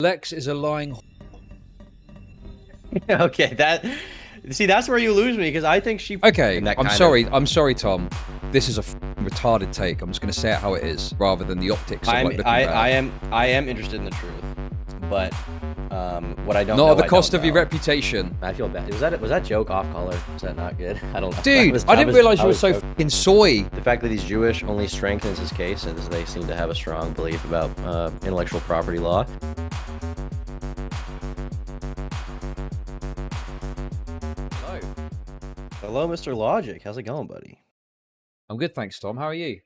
Lex is a lying. Okay, that's where you lose me, because I think she. Okay, I'm sorry, Tom. This is a retarded take. I'm just going to say it how it is, rather than the optics. Of I am interested in the truth, but what I don't. Not know, at the cost of your reputation. I feel bad. Was that joke off color? Was that not good? I don't know. Dude, I didn't realize you were so fucking soy. The fact that he's Jewish only strengthens his case, as they seem to have a strong belief about intellectual property law. Hello, Mr. Logic. How's it going, buddy? I'm good, thanks, Tom. How are you?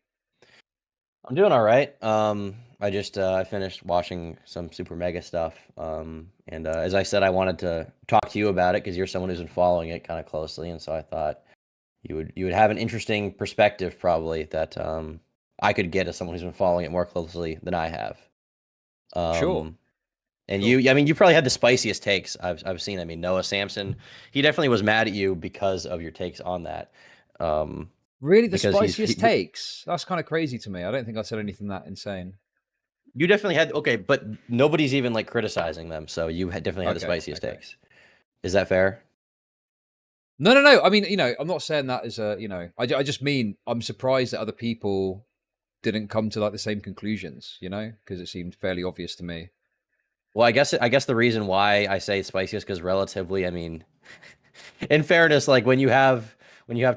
I'm doing all right. I just I finished watching some Supermega stuff, and as I said, I wanted to talk to you about it because you're someone who's been following it kind of closely, and so I thought you would have an interesting perspective probably that I could get as someone who's been following it more closely than I have. Sure. And sure. I mean, you probably had the spiciest takes I've seen. I mean, Noah Samson, he definitely was mad at you because of your takes on that. Really, the spiciest takes? That's kind of crazy to me. I don't think I said anything that insane. You definitely had, okay, but nobody's even like criticizing them, so you definitely had the spiciest takes. Is that fair? No. I mean, I'm not saying that as a, I just mean I'm surprised that other people didn't come to like the same conclusions, because it seemed fairly obvious to me. Well, I guess the reason why I say it's spiciest because relatively, I mean, in fairness, like when you have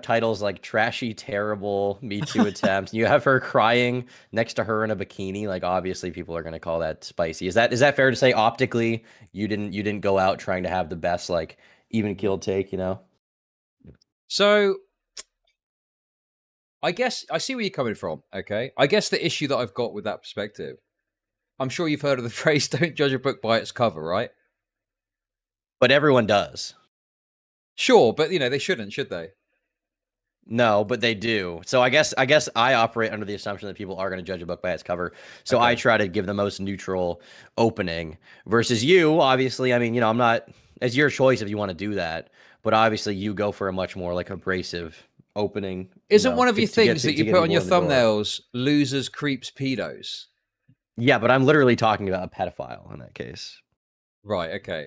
titles like trashy, terrible, Me Too attempts, you have her crying next to her in a bikini, like obviously people are going to call that spicy. Is that fair to say? Optically, you didn't go out trying to have the best like even keeled take, So I guess I see where you're coming from. Okay, I guess the issue that I've got with that perspective, I'm sure you've heard of the phrase "don't judge a book by its cover," right? But everyone does. Sure, but they shouldn't, should they? No, but they do. So I guess I operate under the assumption that people are going to judge a book by its cover. So I try to give the most neutral opening versus you. Obviously, I mean, I'm not. It's your choice if you want to do that, but obviously you go for a much more like abrasive opening. Isn't one of your things that you put on your thumbnails losers, creeps, pedos? Yeah, but I'm literally talking about a pedophile in that case. Right. Okay.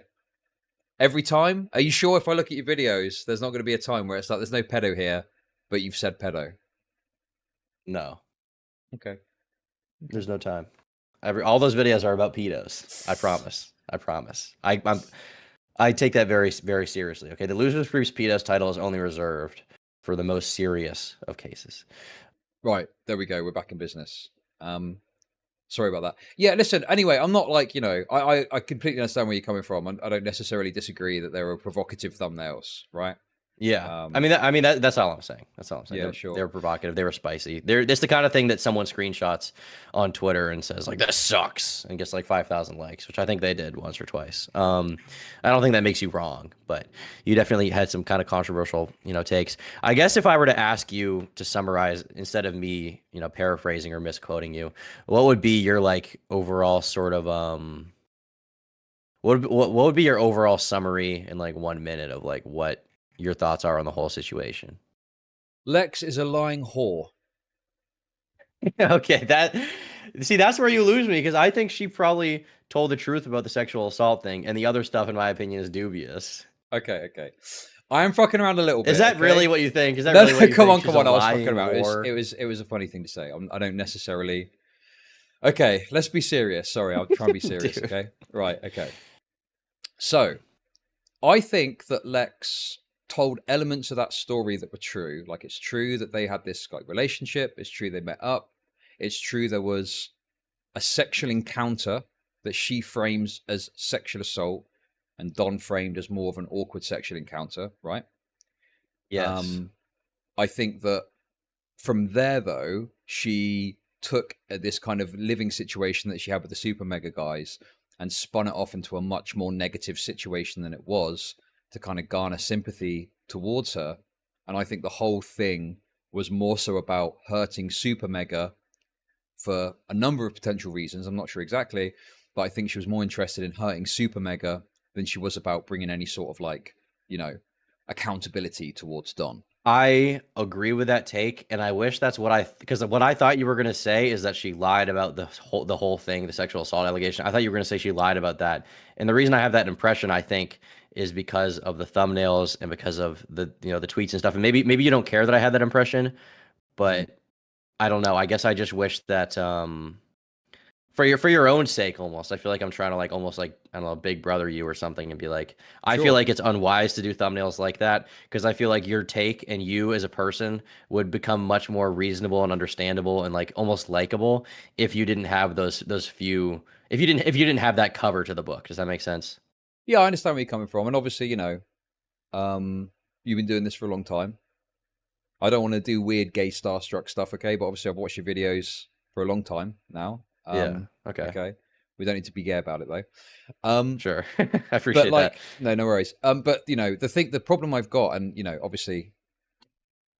Every time? Are you sure if I look at your videos, there's not going to be a time where it's like, there's no pedo here, but you've said pedo? No. Okay. There's no time. All those videos are about pedos. I promise. I take that very, very seriously. Okay. The Losers, Creeps, Pedos title is only reserved for the most serious of cases. Right. There we go. We're back in business. Sorry about that. Yeah, listen, anyway, I'm not like, I completely understand where you're coming from. I don't necessarily disagree that there are provocative thumbnails, right? Yeah. I mean, that's all I'm saying. That's all I'm saying. Yeah, sure. They're provocative. They were spicy. It's the kind of thing that someone screenshots on Twitter and says, like, that sucks, and gets like 5,000 likes, which I think they did once or twice. I don't think that makes you wrong, but you definitely had some kind of controversial, takes. I guess if I were to ask you to summarize, instead of me, paraphrasing or misquoting you, what would be your like overall sort of what would be your overall summary in like 1 minute of like what your thoughts are on the whole situation? Lex is a lying whore. Okay, that's where you lose me, because I think she probably told the truth about the sexual assault thing, and the other stuff, in my opinion, is dubious. Okay. I am fucking around a little bit. Is that really what you think? Is that really what you come think? on. I was fucking around. It was a funny thing to say. I don't necessarily. Okay, let's be serious. Sorry, I'll try and be serious. Okay, right. Okay. So, I think that Lex told elements of that story that were true. Like, it's true that they had this like relationship. It's true they met up. It's true there was a sexual encounter that she frames as sexual assault, and Don framed as more of an awkward sexual encounter, right? Yes. I think that from there, though, she took this kind of living situation that she had with the Supermega guys and spun it off into a much more negative situation than it was, to kind of garner sympathy towards her. And I think the whole thing was more so about hurting Supermega for a number of potential reasons. I'm not sure exactly, but I think she was more interested in hurting Supermega than she was about bringing any sort of like, accountability towards Don. I agree with that take, and I wish that's what because what I thought you were gonna say is that she lied about the whole thing, the sexual assault allegation. I thought you were gonna say she lied about that, and the reason I have that impression, I think, is because of the thumbnails and because of the the tweets and stuff. And maybe you don't care that I had that impression, but I don't know. I guess I just wish that for your own sake, almost. I feel like I'm trying to like almost like, I don't know, big brother you or something, and be like, I feel Sure. like it's unwise to do thumbnails like that, because I feel like your take and you as a person would become much more reasonable and understandable and like almost likable if you didn't have those few, if you didn't have that cover to the book. Does that make sense? Yeah, I understand where you're coming from, and obviously, you've been doing this for a long time. I don't want to do weird gay starstruck stuff, okay? But obviously, I've watched your videos for a long time now. Yeah. Okay. Okay. We don't need to be gay about it though. Um, Sure. I but appreciate that. like, no worries. But the problem I've got, and obviously,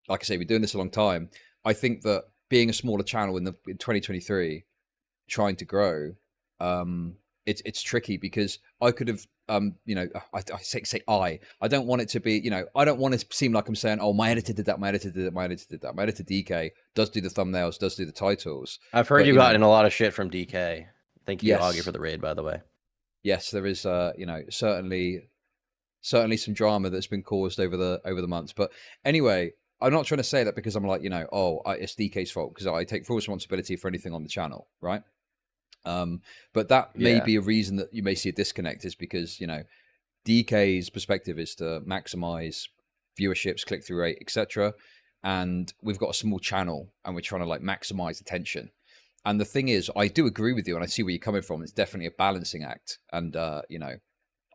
like I say, we're doing this a long time. I think that being a smaller channel in 2023, trying to grow, it's tricky because I could have, I say I don't want it to be, I don't want it to seem like I'm saying, oh, my editor did that, my editor did that, my editor did that. My editor DK does do the thumbnails, does do the titles. I've heard But you've gotten a lot of shit from DK. Thank you, Augie, yes, for the raid, by the way. yes, there is, certainly some drama that's been caused over the months. But anyway, I'm not trying to say that because I'm like, it's DK's fault, because I take full responsibility for anything on the channel, right? But that may Yeah. be a reason that you may see a disconnect, is because DK's perspective is to maximize viewerships, click-through rate, etc. And we've got a small channel and we're trying to like maximize attention. And the thing is, I do agree with you, and I see where you're coming from. It's definitely a balancing act, and I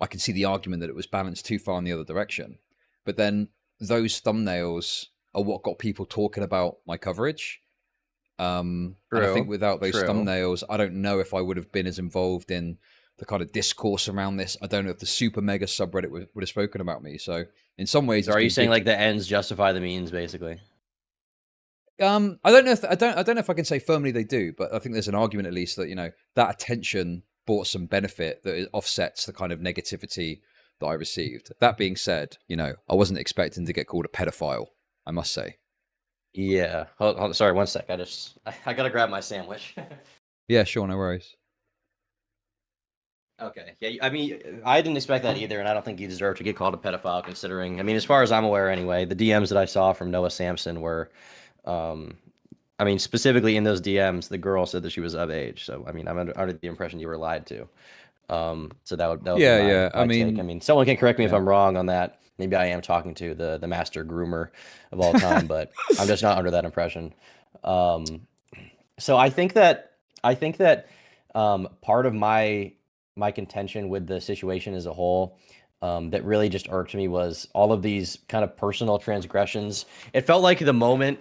can see the argument that it was balanced too far in the other direction. But then those thumbnails are what got people talking about my coverage. And I think True. without those True. thumbnails, I don't know if I would have been as involved in the kind of discourse around this. I don't know if the Supermega subreddit would have spoken about me. So in some ways, So it's are you been saying good. like the ends justify the means, basically? I don't know if I don't know if I can say firmly they do, but I think there's an argument at least that that attention brought some benefit that it offsets the kind of negativity that I received. That being said, I wasn't expecting to get called a pedophile, I must say. Yeah. Hold, sorry, one sec. I gotta grab my sandwich. Yeah, sure, no worries. Okay. Yeah. I mean, I didn't expect that either, and I don't think you deserve to get called a pedophile, considering. I mean, as far as I'm aware, anyway, the DMs that I saw from Noah Sampson were, um, I mean, specifically in those DMs, the girl said that she was of age. So, I mean, I'm under the impression you were lied to. So that would be Yeah, my yeah. I take. I mean, mean, someone can correct me if yeah. I'm wrong on that. Maybe I am talking to the master groomer of all time, but I'm just not under that impression. Um, so I think that part of my contention with the situation as a whole, that really just irked me, was all of these kind of personal transgressions. It felt like the moment,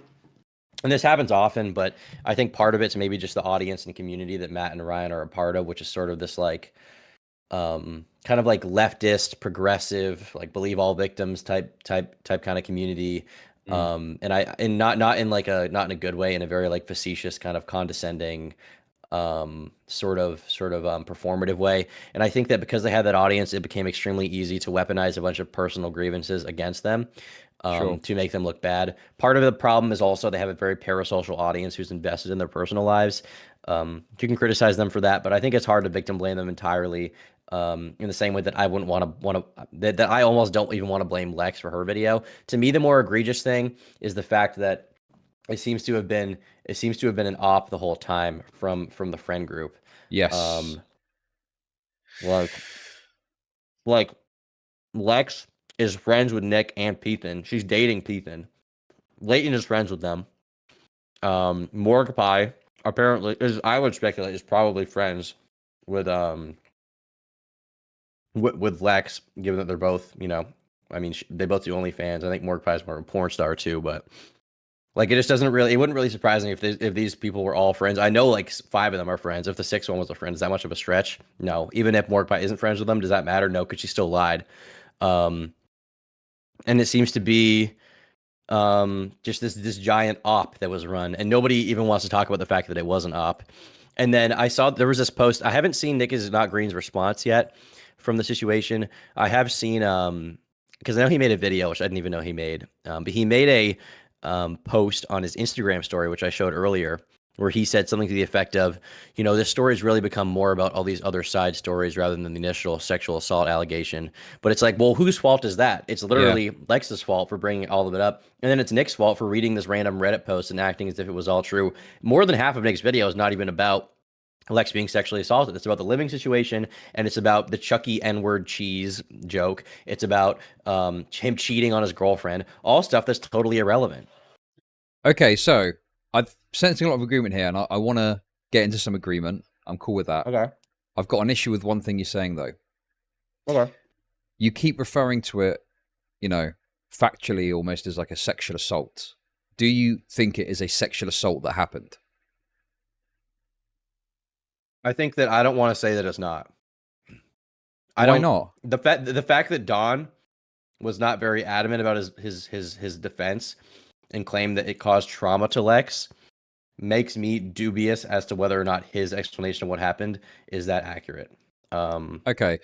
and this happens often, but I think part of it's maybe just the audience and community that Matt and Ryan are a part of, which is sort of this like kind of like leftist, progressive, like believe all victims type kind of community. Mm. And not in like not in a good way, in a very like facetious kind of condescending sort of performative way. And I think that because they had that audience, it became extremely easy to weaponize a bunch of personal grievances against them, Sure. to make them look bad. Part of the problem is also they have a very parasocial audience who's invested in their personal lives. You can criticize them for that, but I think it's hard to victim blame them entirely. In the same way that I wouldn't want to that I almost don't even want to blame Lex for her video. To me, the more egregious thing is the fact that it seems to have been an op the whole time from the friend group. Yes. Um, like Lex is friends with Nick and Pethan. She's dating Pethan. Leighton is friends with them. Mordecai apparently is, I would speculate, is probably friends with with Lex, given that they're both, I mean, they both do OnlyFans. I think Mordecai's more of a porn star too, but like it just doesn't really, it wouldn't really surprise me if these people were all friends. I know like 5 of them are friends. If the 6th one was a friend, is that much of a stretch? No. Even if Mordecai isn't friends with them, does that matter? No, because she still lied. And it seems to be just this giant op that was run, and nobody even wants to talk about the fact that it was an op. And then I saw there was this post. I haven't seen Nick is not Green's response yet from the situation. I have seen because I know he made a video, which I didn't even know he made. But he made a post on his Instagram story, which I showed earlier, where he said something to the effect of, this story has really become more about all these other side stories rather than the initial sexual assault allegation. But it's like, well, whose fault is that? It's literally Lex's fault for bringing all of it up. And then it's Nick's fault for reading this random Reddit post and acting as if it was all true. More than half of Nick's video is not even about Lex being sexually assaulted. It's about the living situation, and it's about the Chucky N-word cheese joke. It's about him cheating on his girlfriend. All stuff that's totally irrelevant. Okay, so I'm sensing a lot of agreement here, and I want to get into some agreement. I'm cool with that. Okay. I've got an issue with one thing you're saying, though. Okay. You keep referring to it, factually almost as like a sexual assault. Do you think it is a sexual assault that happened? I think that I don't want to say that it's not. Why not? The fact that Don was not very adamant about his defense and claimed that it caused trauma to Lex makes me dubious as to whether or not his explanation of what happened is that accurate. Okay.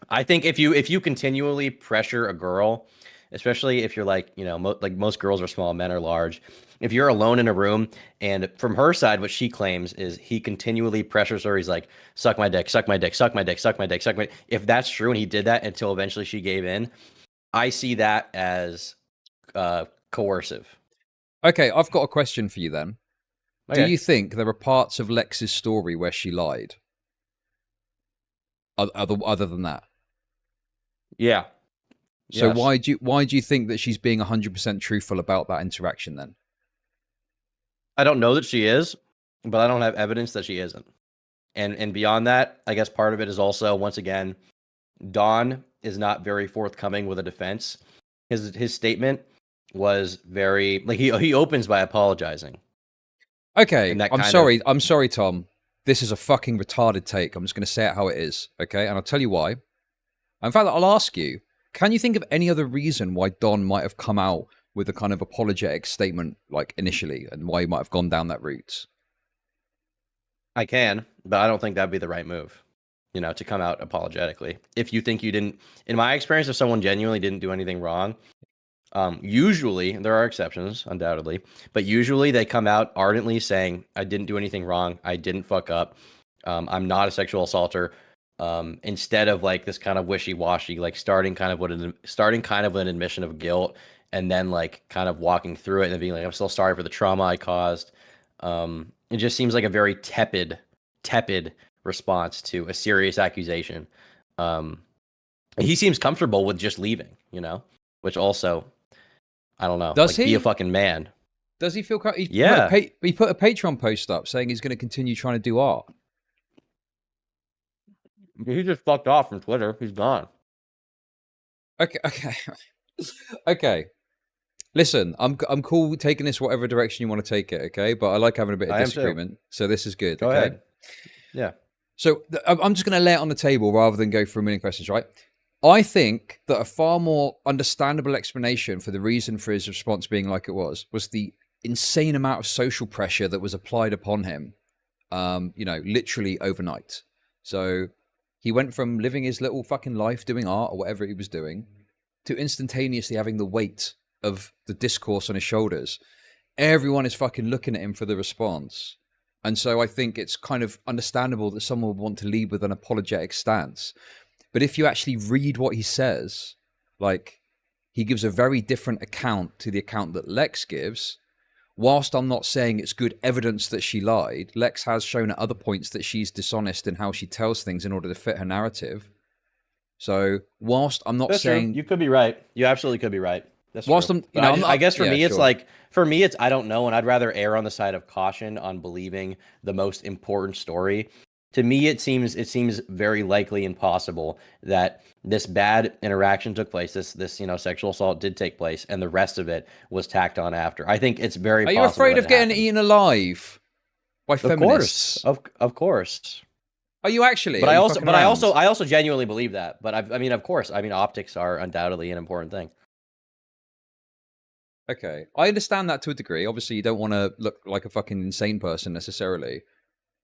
I think if you continually pressure a girl, especially if you're like, like most girls are small, men are large. If you're alone in a room, and from her side, what she claims is he continually pressures her. He's like, suck my dick, suck my dick, suck my dick, suck my dick, suck my. If that's true, and he did that until eventually she gave in, I see that as coercive. Okay, I've got a question for you then. Okay. Do you think there are parts of Lex's story where she lied? Other than that? Yeah. So yes. Why do you think that she's being 100% truthful about that interaction then? I don't know that she is, but I don't have evidence that she isn't. And beyond that, I guess part of it is also, once again, Don is not very forthcoming with a defense. His statement was very like he opens by apologizing. Okay, I'm sorry, Tom. This is a fucking retarded take. I'm just going to say it how it is, okay? And I'll tell you why. In fact, I'll ask you, can you think of any other reason why Don might have come out with a kind of apologetic statement, like initially, and why he might have gone down that route? I can, but I don't think that'd be the right move, to come out apologetically. If you think you didn't, in my experience, if someone genuinely didn't do anything wrong, usually, there are exceptions, undoubtedly, but usually they come out ardently saying, I didn't do anything wrong, I didn't fuck up, I'm not a sexual assaulter, instead of like this kind of wishy-washy, like starting kind of an admission of guilt, and then like kind of walking through it and being like, I'm still sorry for the trauma I caused. It just seems like a very tepid response to a serious accusation. He seems comfortable with just leaving, which also, I don't know. Does he? Be a fucking man. Does he feel? Yeah. He put a Patreon post up saying he's going to continue trying to do art. He just fucked off from Twitter. He's gone. Okay. Listen, I'm cool taking this whatever direction you want to take it, okay? But I like having a bit of disagreement, so this is good. Go ahead. Yeah. So I'm just going to lay it on the table rather than go through a million questions, right? I think that a far more understandable explanation for the reason for his response being like it was the insane amount of social pressure that was applied upon him, literally overnight. So he went from living his little fucking life doing art or whatever he was doing to instantaneously having the weight of the discourse on his shoulders. Everyone is fucking looking at him for the response. And so I think it's kind of understandable that someone would want to lead with an apologetic stance. But if you actually read what he says, like, he gives a very different account to the account that Lex gives. Whilst I'm not saying it's good evidence that she lied, Lex has shown at other points that she's dishonest in how she tells things in order to fit her narrative. So whilst I'm not saying... True. You could be right. You absolutely could be right. That's whilst true. I guess for me, it's like, I don't know, and I'd rather err on the side of caution on believing the most important story. To me, it seems very likely and possible that this bad interaction took place. This sexual assault did take place, and the rest of it was tacked on after. I think it's very. Are you afraid of getting eaten alive by feminists? Of course. Are you actually? But I also genuinely believe that. But of course, optics are undoubtedly an important thing. Okay, I understand that to a degree. Obviously, you don't want to look like a fucking insane person necessarily.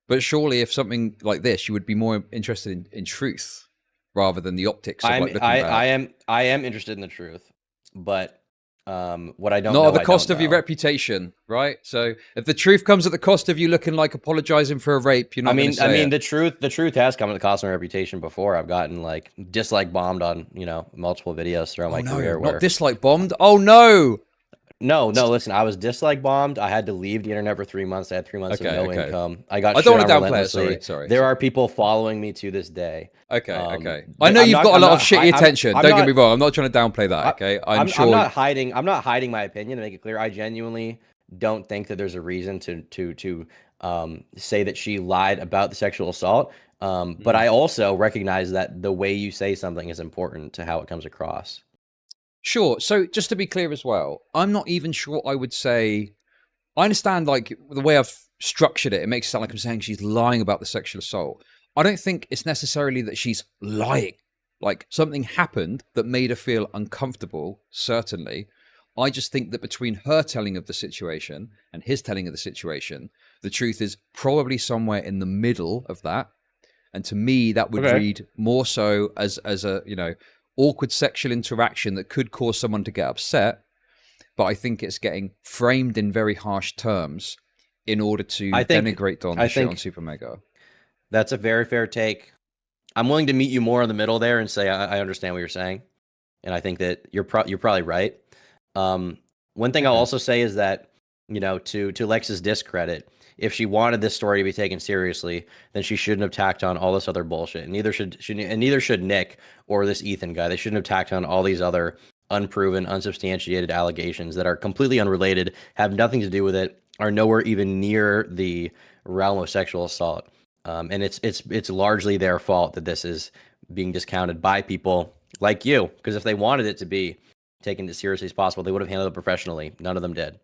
But surely if something like this, you would be more interested in truth rather than the optics of like looking bad. I am interested in the truth, but what I don't not know, at the cost of your reputation, right? So if the truth comes at the cost of you looking like apologizing for a rape, you're not going to say it. the truth has come at the cost of my reputation before. I've gotten like dislike bombed on, you know, multiple videos throughout my career. Not dislike bombed. Oh no. No, listen, I was dislike bombed. I had to leave the internet for 3 months. I had 3 months of no income. I got don't want to downplay it. Sorry. There are people following me to this day. Okay. I know you've got a lot of shitty attention. Don't get me wrong. I'm not trying to downplay that. Okay. I'm sure. I'm not hiding my opinion, to make it clear. I genuinely don't think that there's a reason to say that she lied about the sexual assault. But I also recognize that the way you say something is important to how it comes across. Sure. So just to be clear as well, I'm not even sure I would say, I understand like the way I've structured it, it makes it sound like I'm saying she's lying about the sexual assault. I don't think it's necessarily that she's lying. Like something happened that made her feel uncomfortable, certainly. I just think that between her telling of the situation and his telling of the situation, the truth is probably somewhere in the middle of that. And to me, that would read more so as a, you know, awkward sexual interaction that could cause someone to get upset, but I think it's getting framed in very harsh terms in order to denigrate Don on Supermega. That's a very fair take. I'm willing to meet you more in the middle there and say I understand what you're saying, and I think that you're probably right. One thing I'll also say is that, you know, to Lex's discredit, if she wanted this story to be taken seriously, then she shouldn't have tacked on all this other bullshit. And neither should Nick or this Ethan guy. They shouldn't have tacked on all these other unproven, unsubstantiated allegations that are completely unrelated, have nothing to do with it, are nowhere even near the realm of sexual assault. And it's largely their fault that this is being discounted by people like you. Because if they wanted it to be taken as seriously as possible, they would have handled it professionally. None of them did.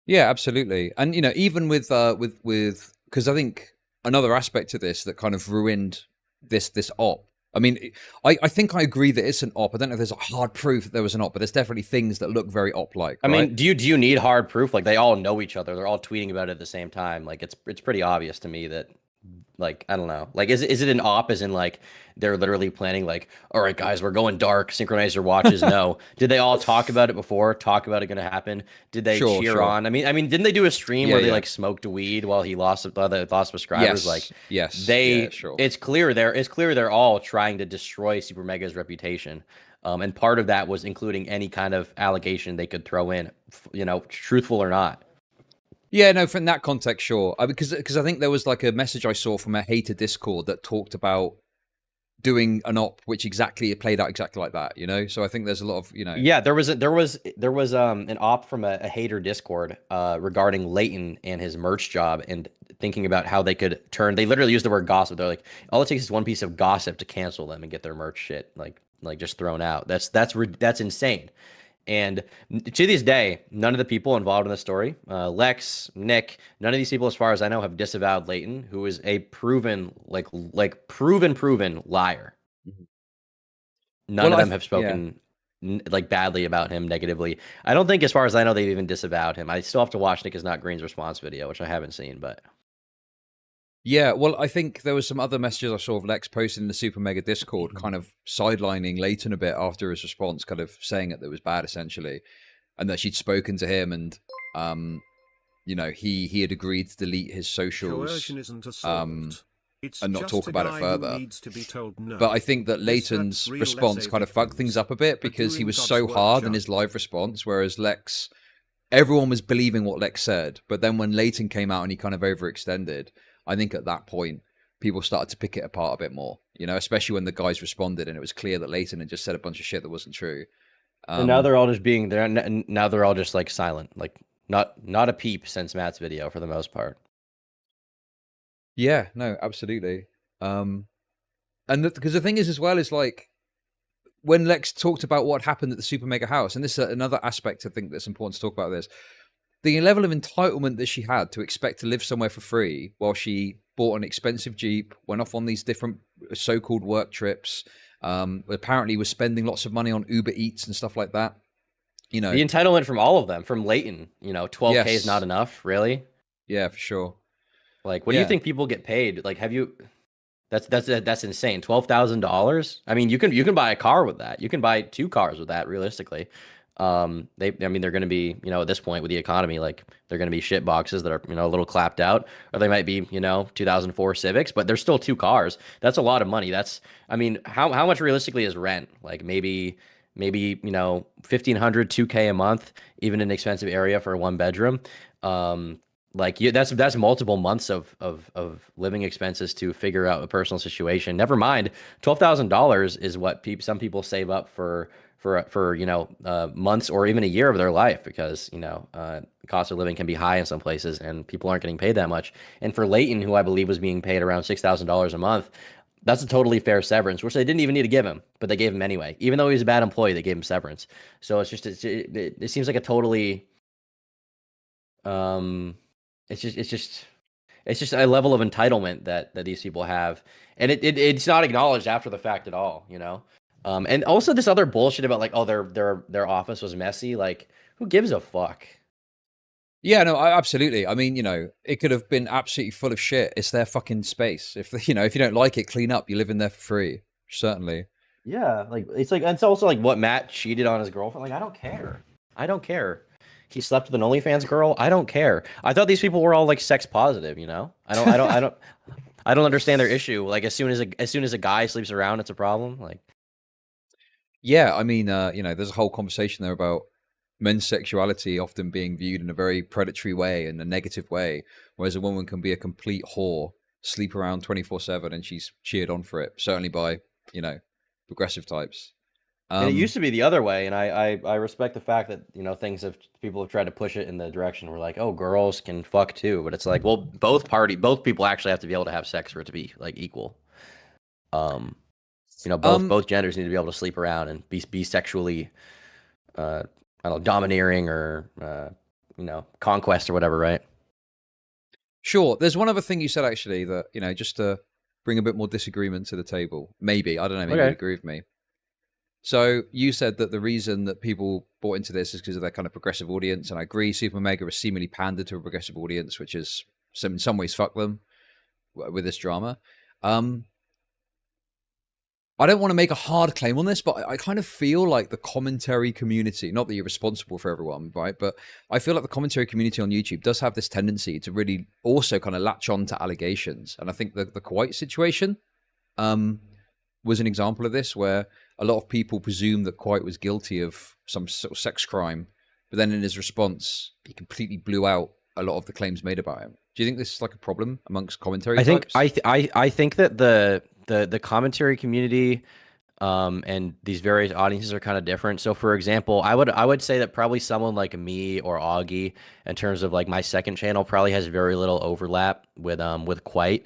Yeah, absolutely. And, you know, even with because I think another aspect to this that kind of ruined this op. I mean, I think I agree that it's an op. I don't know if there's a hard proof that there was an op, but there's definitely things that look very op-like. I mean, do you need hard proof? Like, they all know each other. They're all tweeting about it at the same time. Like, it's pretty obvious to me that, like, I don't know. Like, is it an op as in, like, they're literally planning, like, all right, guys, we're going dark, synchronize your watches? No. Did they all talk about it before? Talk about it going to happen? Did they cheer on? I mean, didn't they do a stream where they, like, smoked weed while he lost subscribers? It's clear they're all trying to destroy Supermega's reputation. And part of that was including any kind of allegation they could throw in, you know, truthful or not. Yeah, no, from that context, sure. Because I think there was like a message I saw from a hater Discord that talked about doing an op which played out exactly like that, you know. So I think there's a lot of, you know. Yeah, there was an op from a hater Discord regarding Leighton and his merch job, and thinking about how they could turn. They literally used the word gossip. They're like, all it takes is one piece of gossip to cancel them and get their merch shit like just thrown out. That's insane. And to this day, none of the people involved in the story, Lex, Nick, none of these people, as far as I know, have disavowed Leighton, who is a proven liar. None of them have spoken like badly about him, negatively. I don't think, as far as I know, they've even disavowed him. I still have to watch Nick Is Not Green's response video, which I haven't seen, but. Yeah, well, I think there was some other messages I saw of Lex posted in the Supermega Discord, kind of sidelining Leighton a bit after his response, kind of saying that it was bad, essentially, and that she'd spoken to him, and you know, he had agreed to delete his socials, and not talk about it further. No. But I think that Leighton's response kind of fucked things up a bit, because he was so hard in his live response, whereas Lex, everyone was believing what Lex said, but then when Leighton came out and he kind of overextended, I think at that point, people started to pick it apart a bit more, you know, especially when the guys responded and it was clear that Leighton had just said a bunch of shit that wasn't true. And now they're all just being there. Now they're all just like silent, like not a peep since Matt's video for the most part. Yeah, no, absolutely. And because the thing is as well is like when Lex talked about what happened at the Supermega house, and this is another aspect I think that's important to talk about this. The level of entitlement that she had to expect to live somewhere for free while she bought an expensive Jeep, went off on these different so-called work trips, apparently was spending lots of money on Uber Eats and stuff like that. You know, the entitlement from all of them, from Leighton, you know, 12K is not enough, really? Yeah, for sure. Like, what do you think people get paid? Like, That's insane. $12,000. I mean, you can buy a car with that. You can buy 2 cars with that realistically. I mean, they're going to be, at this point with the economy, like they're going to be shit boxes that are, a little clapped out, or they might be, 2004 Civics, but they're still 2 cars. That's a lot of money. I mean, how much realistically is rent? Like maybe, 1,500, 2K a month, even in an expensive area for a 1 bedroom. That's multiple months of living expenses to figure out a personal situation. Never mind, $12,000 is what some people save up for months or even a year of their life, because cost of living can be high in some places and people aren't getting paid that much. And for Leighton, who I believe was being paid around $6,000 a month, that's a totally fair severance, which they didn't even need to give him, but they gave him anyway. Even though he was a bad employee, they gave him severance. So it seems like a totally it's just a level of entitlement that these people have, and it's not acknowledged after the fact at all, and also this other bullshit about like, oh, their office was messy. Like, who gives a fuck? Yeah, no, absolutely. I mean, it could have been absolutely full of shit. It's their fucking space. If if you don't like it, clean up. You live in there for free. Certainly. Yeah, like it's also like what Matt cheated on his girlfriend. Like, I don't care. He slept with an OnlyFans girl. I don't care. I thought these people were all like sex positive. I don't understand their issue. Like, as soon as a guy sleeps around, it's a problem. Like, yeah, I mean, there's a whole conversation there about men's sexuality often being viewed in a very predatory way, in a negative way, whereas a woman can be a complete whore, sleep around 24/7, and she's cheered on for it, certainly by, progressive types. And it used to be the other way, and I respect the fact that people have tried to push it in the direction where like, oh, girls can fuck too, but it's like, well, both people actually have to be able to have sex for it to be like equal. Both genders need to be able to sleep around and be sexually, I don't know, domineering or conquest or whatever, right? Sure. There's one other thing you said actually that just to bring a bit more disagreement to the table. Maybe, I don't know. Maybe you'd agree with me. So you said that the reason that people bought into this is because of their kind of progressive audience, and I agree. Supermega has seemingly pandered to a progressive audience, which is in some ways fuck them with this drama. I don't want to make a hard claim on this, but I kind of feel like the commentary community, not that you're responsible for everyone, right? But I feel like the commentary community on YouTube does have this tendency to really also kind of latch on to allegations. And I think the Kuwait situation was an example of this, where a lot of people presume that Kuwait was guilty of some sort of sex crime, but then in his response, he completely blew out a lot of the claims made about him. Do you think this is like a problem amongst commentary types? I think that the commentary community and these various audiences are kind of different. So for example, I would say that probably someone like me or Augie, in terms of like my second channel, probably has very little overlap with Quite.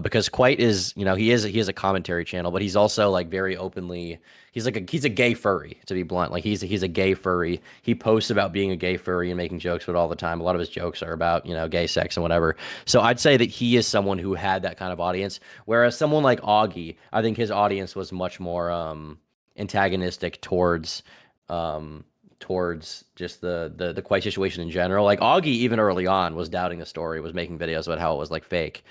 Because Quite is, he has a commentary channel, but he's also like very openly, he's a gay furry, to be blunt. Like he's a gay furry. He posts about being a gay furry and making jokes with it all the time. A lot of his jokes are about, gay sex and whatever. So I'd say that he is someone who had that kind of audience. Whereas someone like Augie, I think his audience was much more antagonistic towards just the Quite situation in general. Like Augie, even early on, was doubting the story, was making videos about how it was like fake.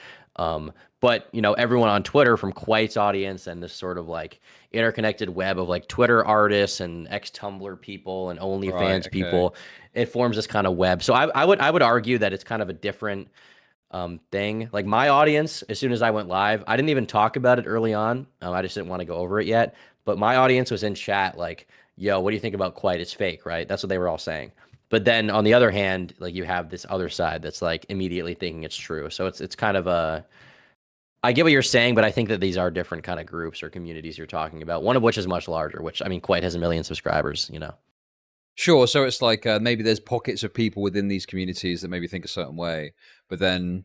But everyone on Twitter, from Quite's audience and this sort of like interconnected web of like Twitter artists and ex-Tumblr people and OnlyFans people, it forms this kind of web. So I would argue that it's kind of a different thing. Like my audience, as soon as I went live, I didn't even talk about it early on. I just didn't want to go over it yet. But my audience was in chat like, yo, what do you think about Quite? It's fake, right? That's what they were all saying. But then on the other hand, like you have this other side that's like immediately thinking it's true. So it's kind of I get what you're saying, but I think that these are different kind of groups or communities you're talking about. One of which is much larger, which I mean, Quite has 1 million subscribers, Sure. So it's like maybe there's pockets of people within these communities that maybe think a certain way, but then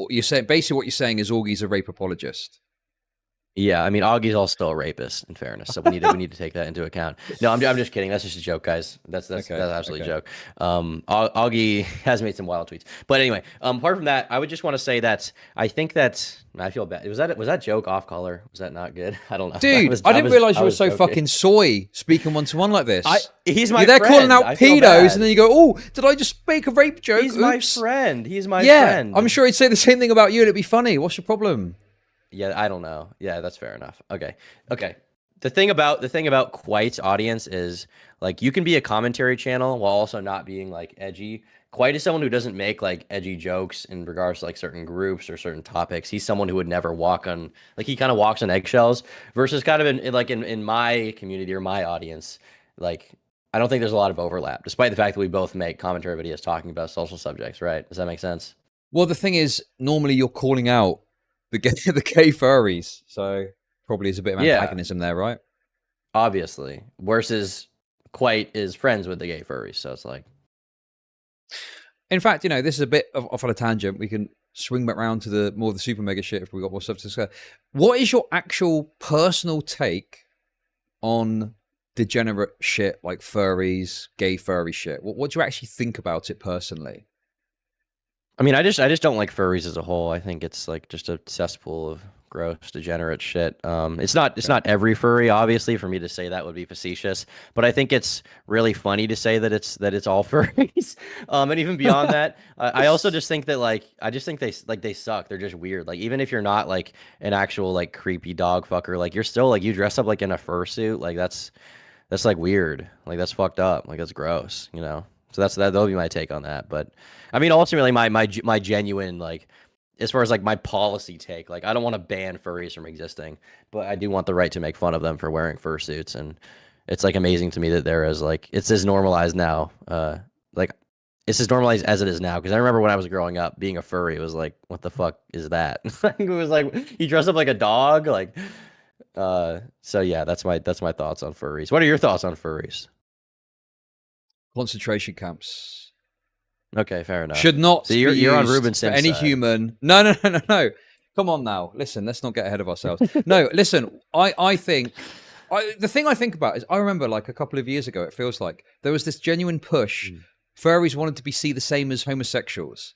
you're saying basically what you're saying is Augie's a rape apologist. Yeah, I mean, Augie's also a rapist, in fairness, so we need to take that into account. No, I'm just kidding. That's just a joke, guys. That's absolutely a joke. Augie has made some wild tweets, but anyway, apart from that, I would just want to say that I think that I feel bad. Was that joke off color? Was that not good? I don't know, dude. I didn't realize you were so fucking soy speaking one-to-one like this. He's my You're there friend. calling out pedos, and then you go, "Oh, did I just make a rape joke?" He's my friend. He's my friend. Yeah, I'm sure he'd say the same thing about you, and it'd be funny. What's your problem? Yeah, I don't know. Yeah, that's fair enough. Okay. Okay. The thing about Quite's audience is like you can be a commentary channel while also not being like edgy. Quite is someone who doesn't make like edgy jokes in regards to like certain groups or certain topics. He's someone who would never walk on like he kind of walks on eggshells versus kind of in my community or my audience, like I don't think there's a lot of overlap, despite the fact that we both make commentary videos talking about social subjects, right? Does that make sense? Well, the thing is, normally you're calling out the gay, the gay furries, so probably is a bit of Yeah, antagonism there, right? obviously. Versus Quite is friends with the gay furries, so it's like In fact, this is a bit off on a tangent. We can swing back round to the more of the super mega shit if we got more stuff to discuss. What is your actual personal take on degenerate shit like furries, gay furry shit? What do you actually think about it personally? I mean, I just don't like furries as a whole. I think it's like just a cesspool of gross, degenerate shit. It's not every furry, obviously. For me to say that would be facetious, but I think it's really funny to say that it's all furries. And even beyond that, I also just think that I just think they suck. They're just weird. Like even if you're not like an actual like creepy dog fucker, like you're still like you dress up like in a fursuit. Like that's like weird. Like that's fucked up. Like that's gross. So that'll be my take on that. But I mean, ultimately, my genuine like, as far as like my policy take, like I don't want to ban furries from existing, but I do want the right to make fun of them for wearing fursuits. And it's like amazing to me that there is like it's as normalized now. Like it's as normalized as it is now. Because I remember when I was growing up, being a furry, it was like, what the fuck is that? It was like you dress up like a dog, like. So yeah, that's my thoughts on furries. What are your thoughts on furries? Concentration camps. Okay, fair enough. Should not so be you're on used Ruben for Sim's any side. human. No. Come on now. Listen, let's not get ahead of ourselves. No, listen. I think the thing I think about is I remember like a couple of years ago, it feels like there was this genuine push. Furries wanted to be seen the same as homosexuals,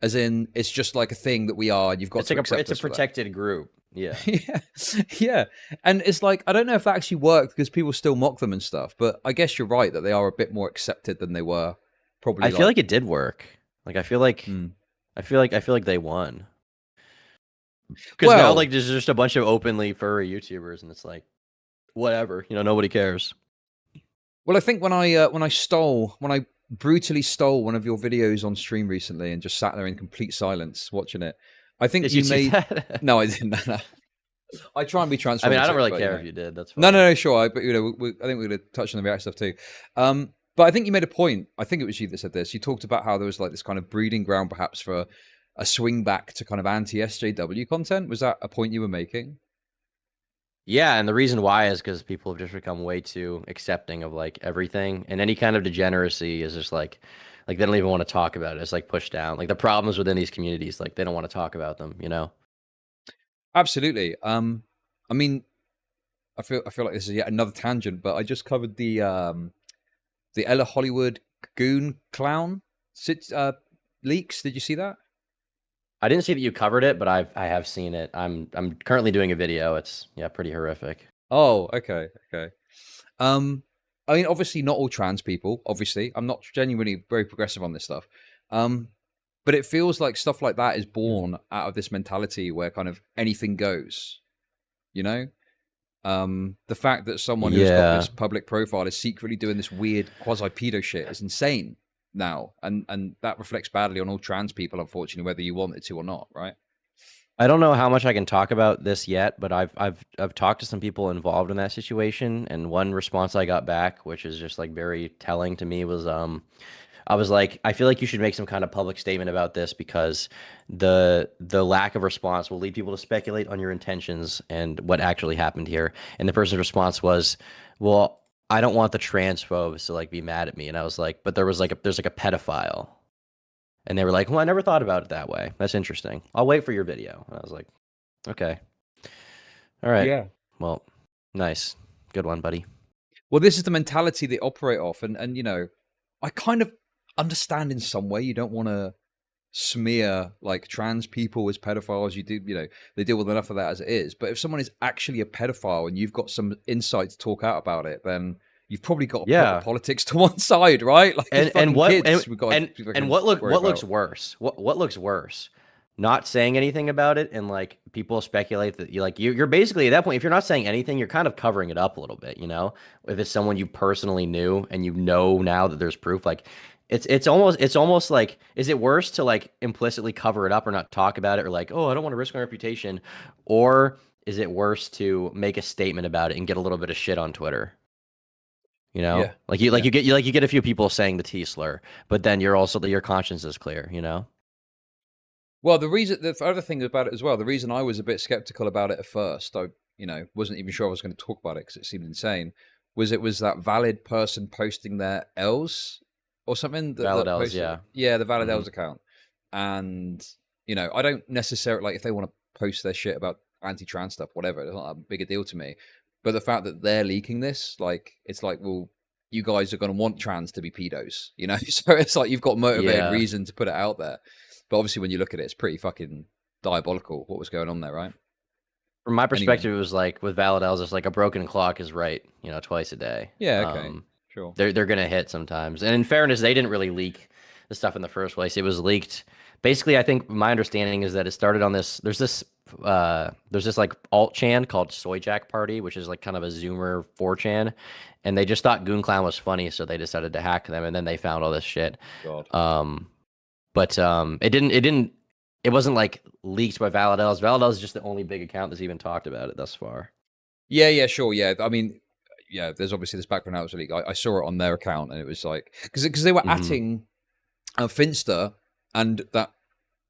as in it's just like a thing that we are. And you've got It's to like accept it's a us for that. protected group. Yeah. Yeah. And it's like, I don't know if that actually worked because people still mock them and stuff, but I guess you're right that they are a bit more accepted than they were probably. I feel like it did work. Like I feel like they won. Because now like there's just a bunch of openly furry YouTubers and it's like whatever, nobody cares. Well, I think when I brutally stole one of your videos on stream recently and just sat there in complete silence watching it, I think Did you do made that? No, I didn't. No. I try and be transformative. I mean, I don't really care if you did. That's fine. No, sure. But I think we're going to touch on the React stuff too. But I think you made a point. I think it was you that said this. You talked about how there was like this kind of breeding ground, perhaps for a swing back to kind of anti-SJW content. Was that a point you were making? Yeah, and the reason why is because people have just become way too accepting of like everything, and any kind of degeneracy is just like they don't even want to talk about it. It's like pushed down. Like the problems within these communities, like they don't want to talk about them. Absolutely. I mean, I feel like this is yet another tangent, but I just covered the Ella Hollywood goon clown leaks. Did you see that? I didn't see that you covered it, but I have seen it. I'm currently doing a video. It's pretty horrific. Oh, okay. I mean, obviously not all trans people. Obviously, I'm not genuinely very progressive on this stuff. But it feels like stuff like that is born out of this mentality where kind of anything goes. The fact that someone who's got this public profile is secretly doing this weird quasi-pedo shit is insane now. And that reflects badly on all trans people, unfortunately, whether you want it to or not, right? I don't know how much I can talk about this yet, but I've talked to some people involved in that situation, and one response I got back, which is just like very telling to me, was I was like, I feel like you should make some kind of public statement about this because the lack of response will lead people to speculate on your intentions and what actually happened here. And the person's response was, well, I don't want the transphobes to like be mad at me. And I was like, but there's like a pedophile. And they were like, well, I never thought about it that way. That's interesting. I'll wait for your video. And I was like, okay. All right. Yeah. Well, nice. Good one, buddy. Well, this is the mentality they operate off. And I kind of understand in some way you don't want to smear like trans people as pedophiles. You do, they deal with enough of that as it is. But if someone is actually a pedophile and you've got some insight to talk out about it, then you've probably got to put the politics to one side, right? Like what looks worse? What looks worse? not saying anything about it, and like people speculate that you're basically at that point, if you're not saying anything, you're kind of covering it up a little bit, you know? If it's someone you personally knew and you know now that there's proof, like it's almost like, is it worse to like implicitly cover it up or not talk about it, or like, oh, I don't want to risk my reputation, or is it worse to make a statement about it and get a little bit of shit on Twitter? You know, Yeah. like you get a few people saying the T slur, but then you're also your conscience is clear, you know? Well, the other thing about it as well, the reason I was a bit skeptical about it at first, I, wasn't even sure I was going to talk about it because it seemed insane, was it was that valid person posting their L's or something. Valid that L's, posted, yeah. Yeah, the valid L's account. And, I don't necessarily, like, if they want to post their shit about anti-trans stuff, whatever, it's not a big a deal to me. But the fact that they're leaking this, like, it's like, well, you guys are going to want trans to be pedos, So it's like you've got motivated reason to put it out there. But obviously, when you look at it, it's pretty fucking diabolical what was going on there, right? From my perspective, It was like with valid L's, it's like a broken clock is right, twice a day. Yeah, okay, sure. They're gonna hit sometimes. And in fairness, they didn't really leak the stuff in the first place. It was leaked. Basically, I think my understanding is that it started on this. There's this like alt chan called Soy Jack Party, which is like kind of a Zoomer 4chan, and they just thought Goon Clown was funny, so they decided to hack them, and then they found all this shit. God. But it wasn't like leaked by Valid L's. Valid L's is just the only big account that's even talked about it thus far. Yeah, sure. Yeah, I mean, yeah, there's obviously this background out leak. I saw it on their account, and it was like, because they were atting Finster and that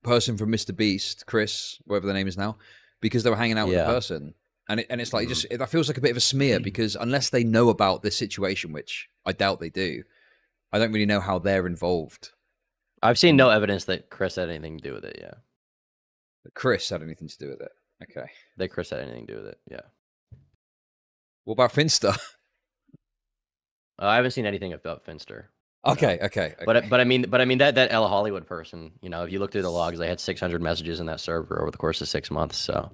person from Mr. Beast, Chris, whatever the name is now, because they were hanging out with the person. And it's like, that feels like a bit of a smear, because unless they know about this situation, which I doubt they do, I don't really know how they're involved. I've seen no evidence that Chris had anything to do with it, yeah. That Chris had anything to do with it? Okay. That Chris had anything to do with it, yeah. What about Finster? I haven't seen anything about Finster. Okay. But I mean that Ella Hollywood person, if you look through the logs, they had 600 messages in that server over the course of 6 months, so...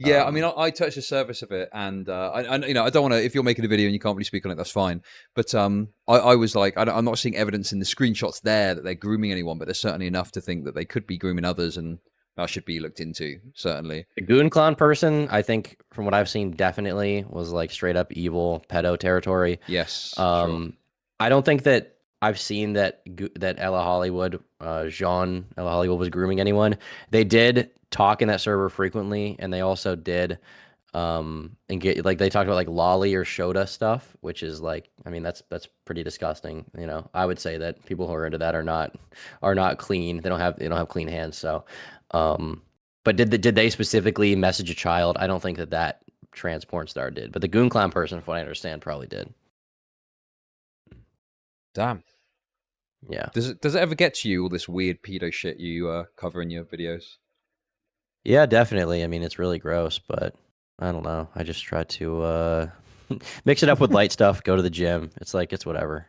Yeah, I mean, I touched the surface of it, and I don't want to. If you're making a video and you can't really speak on it, that's fine. But I was like, I'm not seeing evidence in the screenshots there that they're grooming anyone, but there's certainly enough to think that they could be grooming others, and that should be looked into. Certainly, the Goon Clown person, I think, from what I've seen, definitely was like straight up evil pedo territory. Yes. Sure. I don't think that I've seen that Ella Hollywood, Jean Ella Hollywood was grooming anyone. They did talk in that server frequently, and they also did and get like they talked about like lolly or Shota stuff, which is like, I mean, that's pretty disgusting. I would say that people who are into that are not clean. They don't have clean hands. So, but did they specifically message a child? I don't think that trans porn star did, but the Goon Clown person, from what I understand, probably did. Damn. Yeah. Does it ever get to you, all this weird pedo shit you cover in your videos? Yeah, definitely. I mean, it's really gross, but I don't know. I just try to mix it up with light stuff, go to the gym. It's like, it's whatever.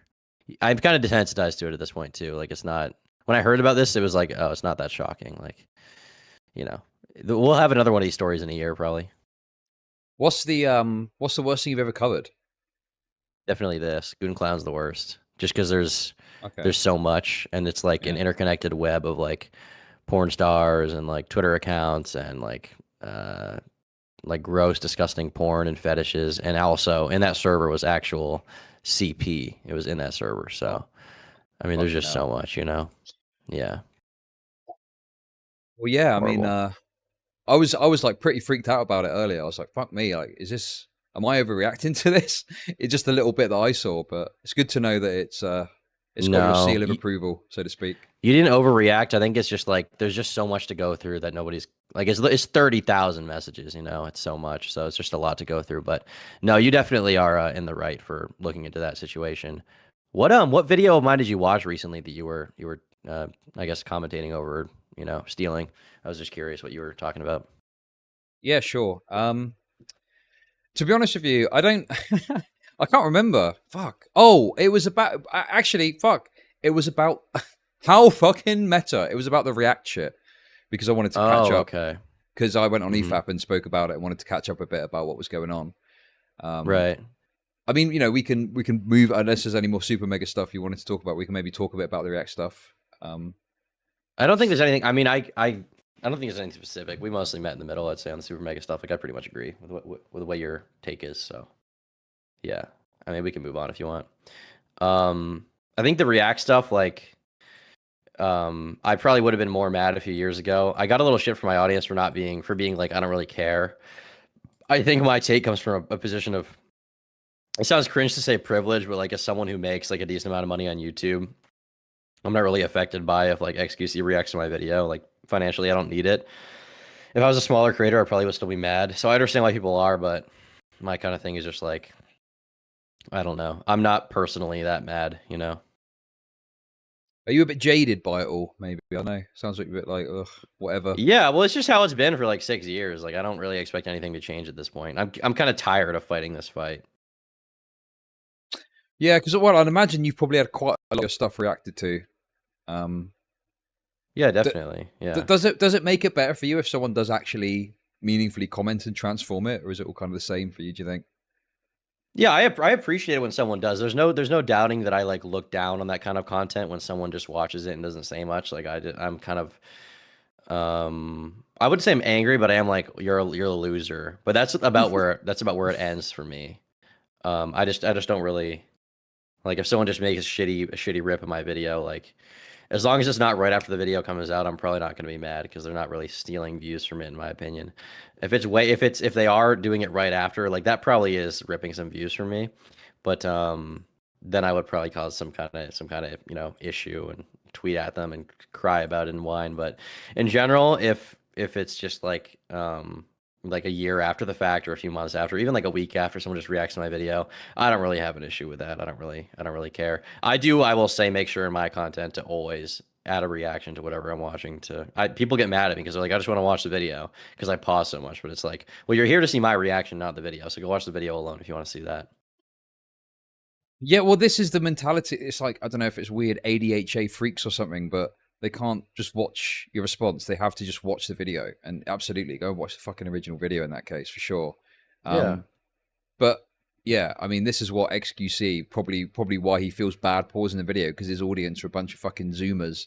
I'm kind of desensitized to it at this point too. Like, it's not, when I heard about this, it was like, oh, it's not that shocking. Like, we'll have another one of these stories in a year, probably. What's the worst thing you've ever covered? Definitely this. Goon Clown's the worst. Just because there's so much, and it's like an interconnected web of like porn stars and like Twitter accounts and like gross, disgusting porn and fetishes. And also in that server was actual CP. It was in that server. So, I mean, there's just so much, Yeah. Well, yeah, Horrible. I mean, I was like pretty freaked out about it earlier. I was like, fuck me, like, am I overreacting to this? It's just a little bit that I saw, but it's good to know that it's got your seal of approval, so to speak. You didn't overreact. I think it's just like there's just so much to go through that nobody's like, it's 30,000 messages, it's so much. So it's just a lot to go through. But no, you definitely are in the right for looking into that situation. What video of mine did you watch recently that you were I guess commentating over, stealing? I was just curious what you were talking about. Yeah, sure. To be honest with you, I don't I can't remember. Fuck. Oh, it was about actually fuck. It was about how fucking meta. It was about the React shit, because I wanted to catch up. Okay. Because I went on EFAP and spoke about it and wanted to catch up a bit about what was going on. Right. I mean, we can move, unless there's any more Supermega stuff you wanted to talk about, we can maybe talk a bit about the React stuff. I don't think there's anything. I mean, I don't think there's anything specific. We mostly met in the middle, I'd say, on the Supermega stuff. Like, I pretty much agree with the way your take is. So, yeah. I mean, we can move on if you want. I think the React stuff, like, I probably would have been more mad a few years ago. I got a little shit from my audience for being like, I don't really care. I think my take comes from a position of, it sounds cringe to say privilege, but like as someone who makes like a decent amount of money on YouTube, I'm not really affected by if like XQC reacts to my video. Like financially, I don't need it. If I was a smaller creator, I probably would still be mad. So I understand why people are, but my kind of thing is just like, I don't know. I'm not personally that mad, you know? Are you a bit jaded by it all? Maybe, I don't know. Sounds like a bit like, ugh, whatever. Yeah, well, it's just how it's been for like 6 years. Like I don't really expect anything to change at this point. I'm kind of tired of fighting this fight. Yeah, because well, I'd imagine you've probably had quite a lot of stuff reacted to. Yeah, definitely. Yeah. Does it make it better for you if someone does actually meaningfully comment and transform it, or is it all kind of the same for you? Do you think? Yeah, I appreciate it when someone does. There's no doubting that I like look down on that kind of content when someone just watches it and doesn't say much. Like I'm kind of, I wouldn't say I'm angry, but I am like you're a loser. But that's about where it ends for me. I just don't really like if someone just makes a shitty rip of my video. Like as long as it's not right after the video comes out, I'm probably not going to be mad because they're not really stealing views from it, in my opinion. If they are doing it right after, like that probably is ripping some views from me. But then I would probably cause some kind of issue and tweet at them and cry about it and whine. But in general, if it's just like a year after the fact or a few months after, even like a week after someone just reacts to my video, I don't really have an issue with that. I don't really care. I will say, make sure in my content to always add a reaction to whatever I'm watching. People get mad at me because they're like, I just want to watch the video because I pause so much, but it's like, well, you're here to see my reaction, not the video. So go watch the video alone if you want to see that. Yeah, well, this is the mentality. It's like, I don't know if it's weird ADHA freaks or something, but they can't just watch your response. They have to just watch the video, and absolutely go watch the fucking original video in that case for sure. Yeah. But yeah, I mean, this is what XQC probably why he feels bad pausing the video, because his audience are a bunch of fucking Zoomers.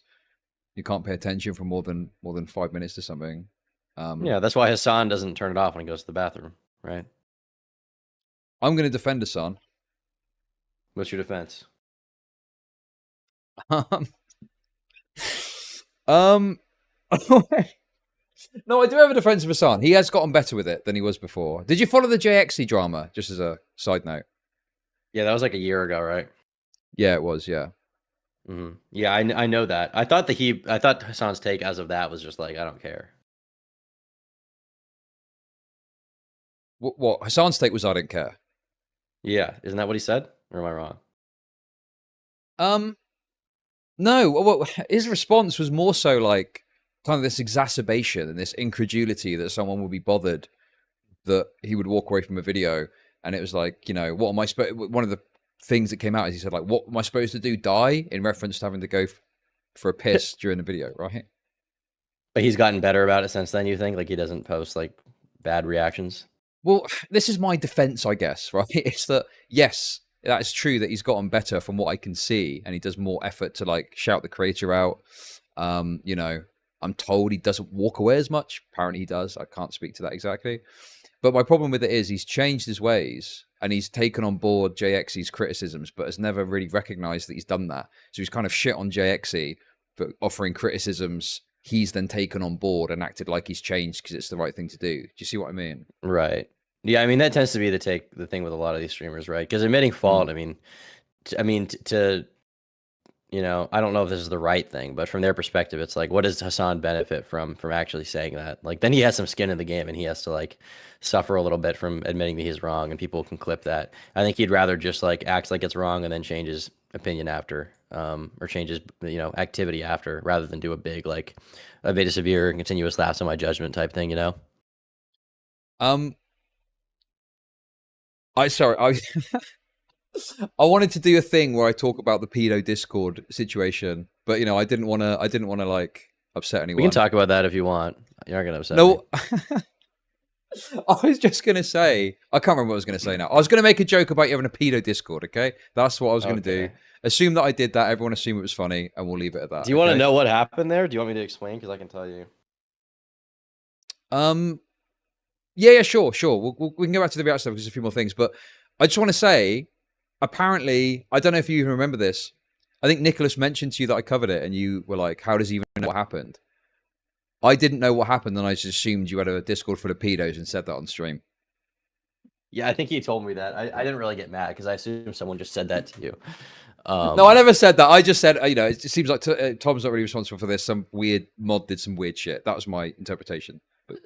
You can't pay attention for more than 5 minutes to something. Yeah, that's why Hassan doesn't turn it off when he goes to the bathroom, right? I'm going to defend Hassan. What's your defense? No, I do have a defense of Hassan. He has gotten better with it than he was before. Did you follow the JXC drama? Just as a side note. Yeah, that was like a year ago, right? Yeah, it was. Yeah. Mm-hmm. Yeah, I know that. I thought Hassan's take as of that was just like, I don't care. What Hassan's take was, I don't care. Yeah, isn't that what he said? Or am I wrong? No. Well, his response was more so like kind of this exacerbation and this incredulity that someone would be bothered that he would walk away from a video. And it was like, what am I supposed? One of the things that came out is he said, like, what am I supposed to do? Die? In reference to having to go for a piss during the video, right? But he's gotten better about it since then, you think? Like he doesn't post like bad reactions? Well, this is my defense, I guess, right? It's that, yes, that is true that he's gotten better from what I can see, and he does more effort to like shout the creator out. I'm told he doesn't walk away as much. Apparently he does. I can't speak to that exactly. But my problem with it is he's changed his ways and he's taken on board JXE's criticisms, but has never really recognized that he's done that. So he's kind of shit on JXE for offering criticisms. He's then taken on board and acted like he's changed because it's the right thing to do. Do you see what I mean? Right. Yeah, I mean, that tends to be the thing with a lot of these streamers, right? Because admitting fault, I mean, I don't know if this is the right thing, but from their perspective, it's like, what does Hassan benefit from actually saying that? Like, then he has some skin in the game, and he has to like suffer a little bit from admitting that he's wrong, and people can clip that. I think he'd rather just like act like it's wrong and then change his opinion after, or change his activity after, rather than do a big like I made a severe and continuous lapse in my judgment type thing, I wanted to do a thing where I talk about the pedo Discord situation, but I didn't want to like upset anyone. We can talk about that if you want. You're not gonna upset me. I was just gonna say, I can't remember what I was gonna say now. I was gonna make a joke about you having a pedo Discord. Okay, that's what I was gonna do. Assume that I did that. Everyone assume it was funny, and we'll leave it at that. Do you want to know what happened there? Do you want me to explain? Because I can tell you. Yeah, sure. We can go back to the reaction stuff because there's a few more things, but I just want to say, apparently, I don't know if you even remember this. I think Nicholas mentioned to you that I covered it, and you were like, "How does he even know what happened?" I didn't know what happened, and I just assumed you had a Discord full of pedos and said that on stream. Yeah, I think he told me that. I didn't really get mad because I assumed someone just said that to you. No, I never said that. I just said, it seems like Tom's not really responsible for this. Some weird mod did some weird shit. That was my interpretation. But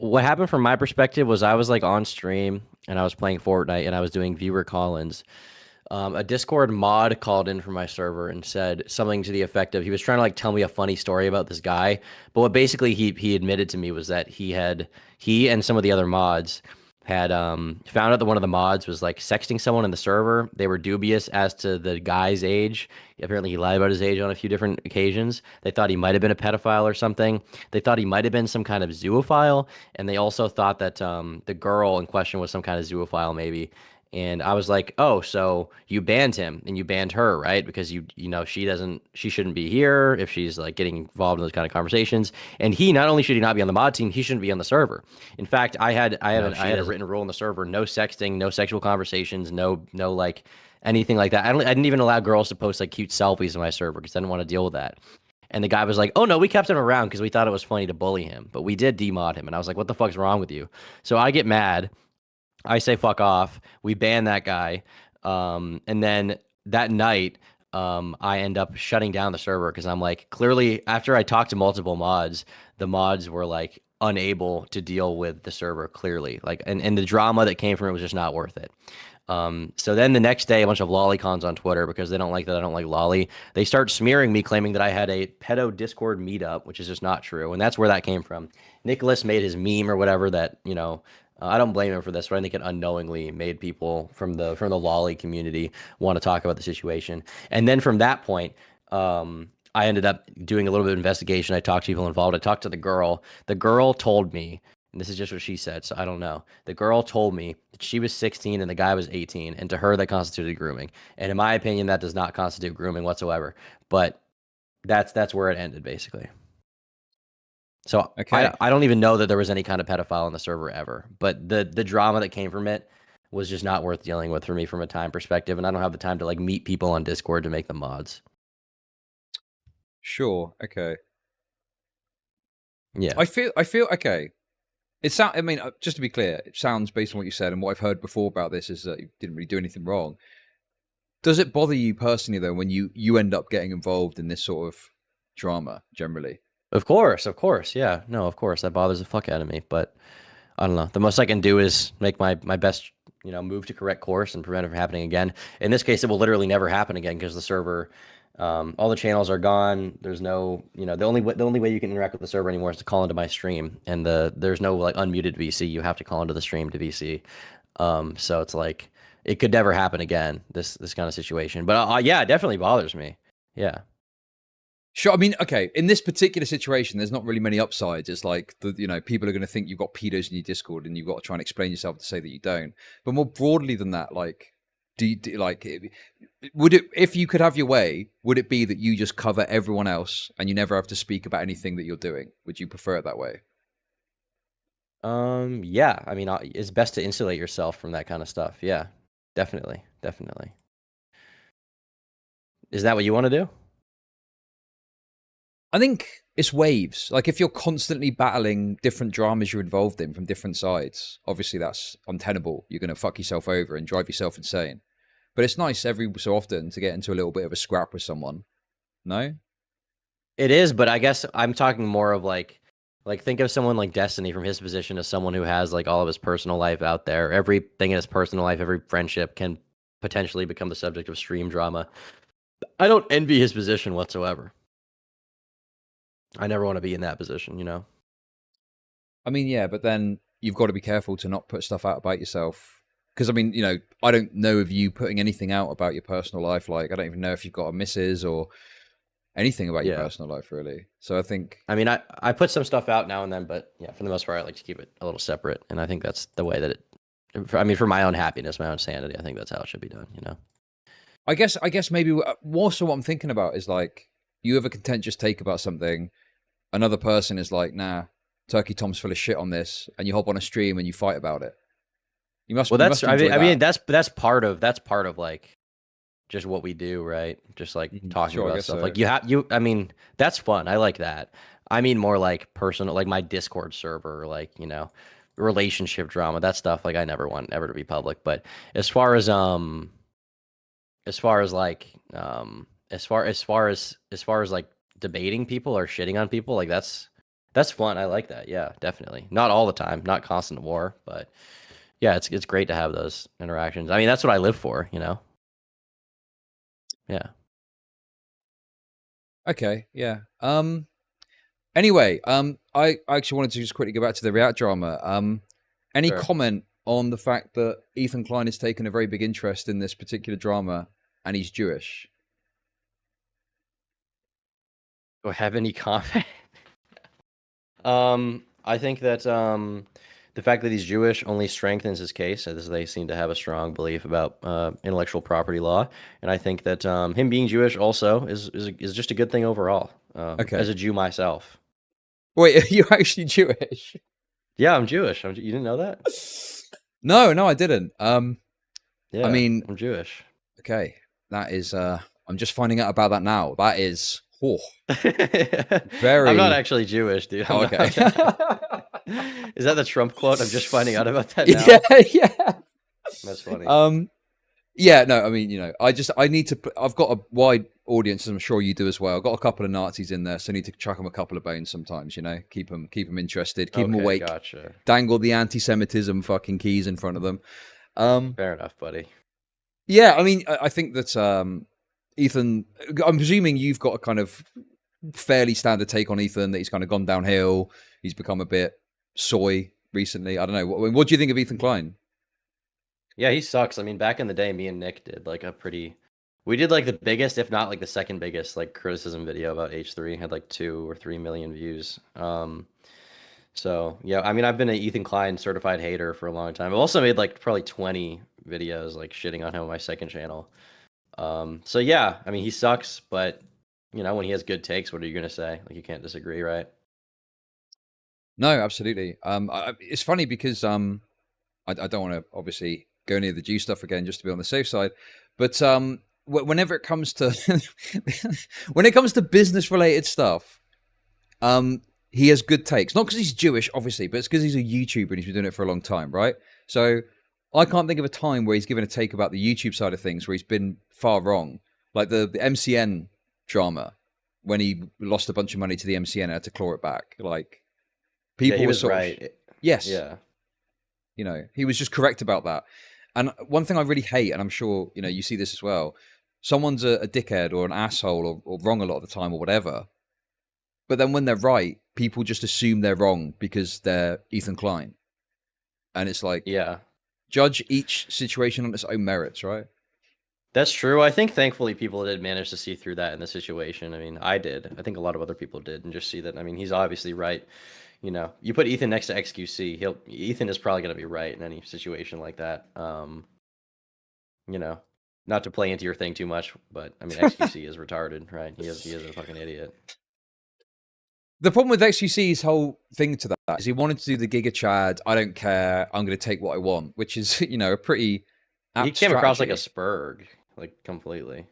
what happened from my perspective was I was like on stream and I was playing Fortnite and I was doing viewer call-ins. A Discord mod called in from my server and said something to the effect of he was trying to like tell me a funny story about this guy, but what basically he admitted to me was that he and some of the other mods had found out that one of the mods was like sexting someone in the server. They were dubious as to the guy's age. Apparently he lied about his age on a few different occasions. They thought he might have been a pedophile or something. They thought he might have been some kind of zoophile, and they also thought that the girl in question was some kind of zoophile maybe. And I was like, oh, so you banned him and you banned her, right? Because you know, she shouldn't be here if she's like getting involved in those kind of conversations. And not only should he not be on the mod team, he shouldn't be on the server. In fact, I had a written rule in the server: no sexting, no sexual conversations, no like anything like that. I didn't even allow girls to post like cute selfies on my server because I didn't want to deal with that. And the guy was like, oh no, we kept him around because we thought it was funny to bully him, but we did demod him. And I was like, what the fuck's wrong with you? So I get mad. I say fuck off. We ban that guy. And then that night, I end up shutting down the server because I'm like, clearly, after I talked to multiple mods, the mods were like unable to deal with the server clearly. Like, and the drama that came from it was just not worth it. So then the next day, a bunch of lolicons on Twitter, because they don't like that I don't like lolly, they start smearing me, claiming that I had a pedo Discord meetup, which is just not true. And that's where that came from. Nicholas made his meme or whatever that, you know, I don't blame him for this, but I think it unknowingly made people from the lolly community want to talk about the situation. And then from that point, I ended up doing a little bit of investigation. I talked to people involved. I talked to the girl. The girl told me, and this is just what she said, so I don't know. The girl told me that she was 16 and the guy was 18, and to her that constituted grooming. And in my opinion, that does not constitute grooming whatsoever. But that's where it ended, basically. So okay. I don't even know that there was any kind of pedophile on the server ever, but the drama that came from it was just not worth dealing with for me from a time perspective, and I don't have the time to like meet people on Discord to make them mods. Sure. Okay. Yeah. I feel okay. I mean, just to be clear, it sounds based on what you said and what I've heard before about this is that you didn't really do anything wrong. Does it bother you personally though when you end up getting involved in this sort of drama generally? Of course, yeah. No, of course, that bothers the fuck out of me. But I don't know. The most I can do is make my best, you know, move to correct course and prevent it from happening again. In this case, it will literally never happen again because the server, all the channels are gone. There's no, you know, the only way you can interact with the server anymore is to call into my stream, and there's no like unmuted VC. You have to call into the stream to VC. So it's like it could never happen again. This kind of situation. But yeah, it definitely bothers me. Yeah. Sure. I mean, okay, in this particular situation, there's not really many upsides. It's like, people are going to think you've got pedos in your Discord and you've got to try and explain yourself to say that you don't. But more broadly than that, like, would it, if you could have your way, would it be that you just cover everyone else and you never have to speak about anything that you're doing? Would you prefer it that way? Yeah. I mean, it's best to insulate yourself from that kind of stuff. Yeah, definitely. Is that what you want to do? I think it's waves. Like if you're constantly battling different dramas you're involved in from different sides, obviously that's untenable. You're going to fuck yourself over and drive yourself insane. But it's nice every so often to get into a little bit of a scrap with someone. No? It is, but I guess I'm talking more of like think of someone like Destiny from his position as someone who has like all of his personal life out there. Everything in his personal life, every friendship can potentially become the subject of stream drama. I don't envy his position whatsoever. I never want to be in that position, you know? I mean, yeah, but then you've got to be careful to not put stuff out about yourself. Because, I mean, you know, I don't know of you putting anything out about your personal life. Like, I don't even know if you've got a missus or anything about your personal life, really. So I think... I mean, I put some stuff out now and then, but yeah, for the most part, I like to keep it a little separate. And I think that's the way that it... I mean, for my own happiness, my own sanity, I think that's how it should be done, you know? I guess maybe more so what I'm thinking about is like, you have a contentious take about something, another person is like, nah, Turkey Tom's full of shit on this, and you hop on a stream and you fight about it. You must enjoy that. I mean that's part of like just what we do, right? Just like talking about stuff. So. Like I mean, that's fun. I like that. I mean more like personal, like my Discord server, like, you know, relationship drama, that stuff, like I never want ever to be public. But as far as like as far as like debating people or shitting on people, like that's fun. I like that. Yeah, definitely. Not all the time, not constant war, but yeah, it's great to have those interactions. I mean, that's what I live for, you know. Yeah. Okay, yeah. Anyway, I actually wanted to just quickly go back to the React drama. Any comment on the fact that Ethan Klein has taken a very big interest in this particular drama, and he's Jewish? Do I have any comment? I think that the fact that he's Jewish only strengthens his case, as they seem to have a strong belief about intellectual property law, and I think that him being Jewish also is just a good thing overall. Okay. As a Jew myself. Wait, are you actually Jewish? Yeah, I'm Jewish. You didn't know that? No, I didn't. Yeah, I mean, I'm Jewish. Okay, that is. I'm just finding out about that now. That is. Oh, very. I'm not actually Jewish, dude. Okay. Is that the Trump quote? I'm just finding out about that now. Yeah. That's funny. Yeah, no, I mean, you know, I need to. I've got a wide audience, as I'm sure you do as well. I've got a couple of Nazis in there, so I need to chuck them a couple of bones sometimes. You know, keep them interested, keep them awake. Gotcha. Dangle the anti-Semitism fucking keys in front of them. Fair enough, buddy. Yeah, I mean, I think that Ethan. I'm presuming you've got a kind of fairly standard take on Ethan, that he's kind of gone downhill. He's become a bit soy recently. I don't know. What do you think of Ethan Klein? Yeah, he sucks. I mean, back in the day, me and Nick did like we did like the biggest, if not like the second biggest, like criticism video about H3. Had like 2 or 3 million views. So yeah, I mean, I've been an Ethan Klein certified hater for a long time. I've also made like probably 20 videos like shitting on him on my second channel. So yeah, I mean, he sucks, but you know, when he has good takes, what are you gonna say? Like, you can't disagree, right? No, absolutely. It's funny because I don't want to obviously go near the Jew stuff again, just to be on the safe side. But whenever it comes to business related stuff, he has good takes. Not because he's Jewish, obviously, but it's because he's a YouTuber and he's been doing it for a long time, right? So I can't think of a time where he's given a take about the YouTube side of things where he's been far wrong. Like the MCN drama, when he lost a bunch of money to the MCN and had to claw it back. Like, people he were was right. Yes. Yeah. You know, he was just correct about that. And one thing I really hate, and I'm sure, you know, you see this as well, someone's a dickhead or an asshole or wrong a lot of the time or whatever. But then when they're right, people just assume they're wrong because they're Ethan Klein. And it's like, yeah, judge each situation on its own merits, right? That's true. I think thankfully people did manage to see through that in the situation. I mean, I did. I think a lot of other people did, and just see that. I mean, he's obviously right. You know, you put Ethan next to XQC, Ethan is probably going to be right in any situation like that. You know, not to play into your thing too much, but I mean, XQC is retarded, right? He is a fucking idiot. The problem with XQC's whole thing to that is he wanted to do the Giga Chad, I don't care, I'm going to take what I want, which is, you know, a pretty He came across like a spurg, like completely.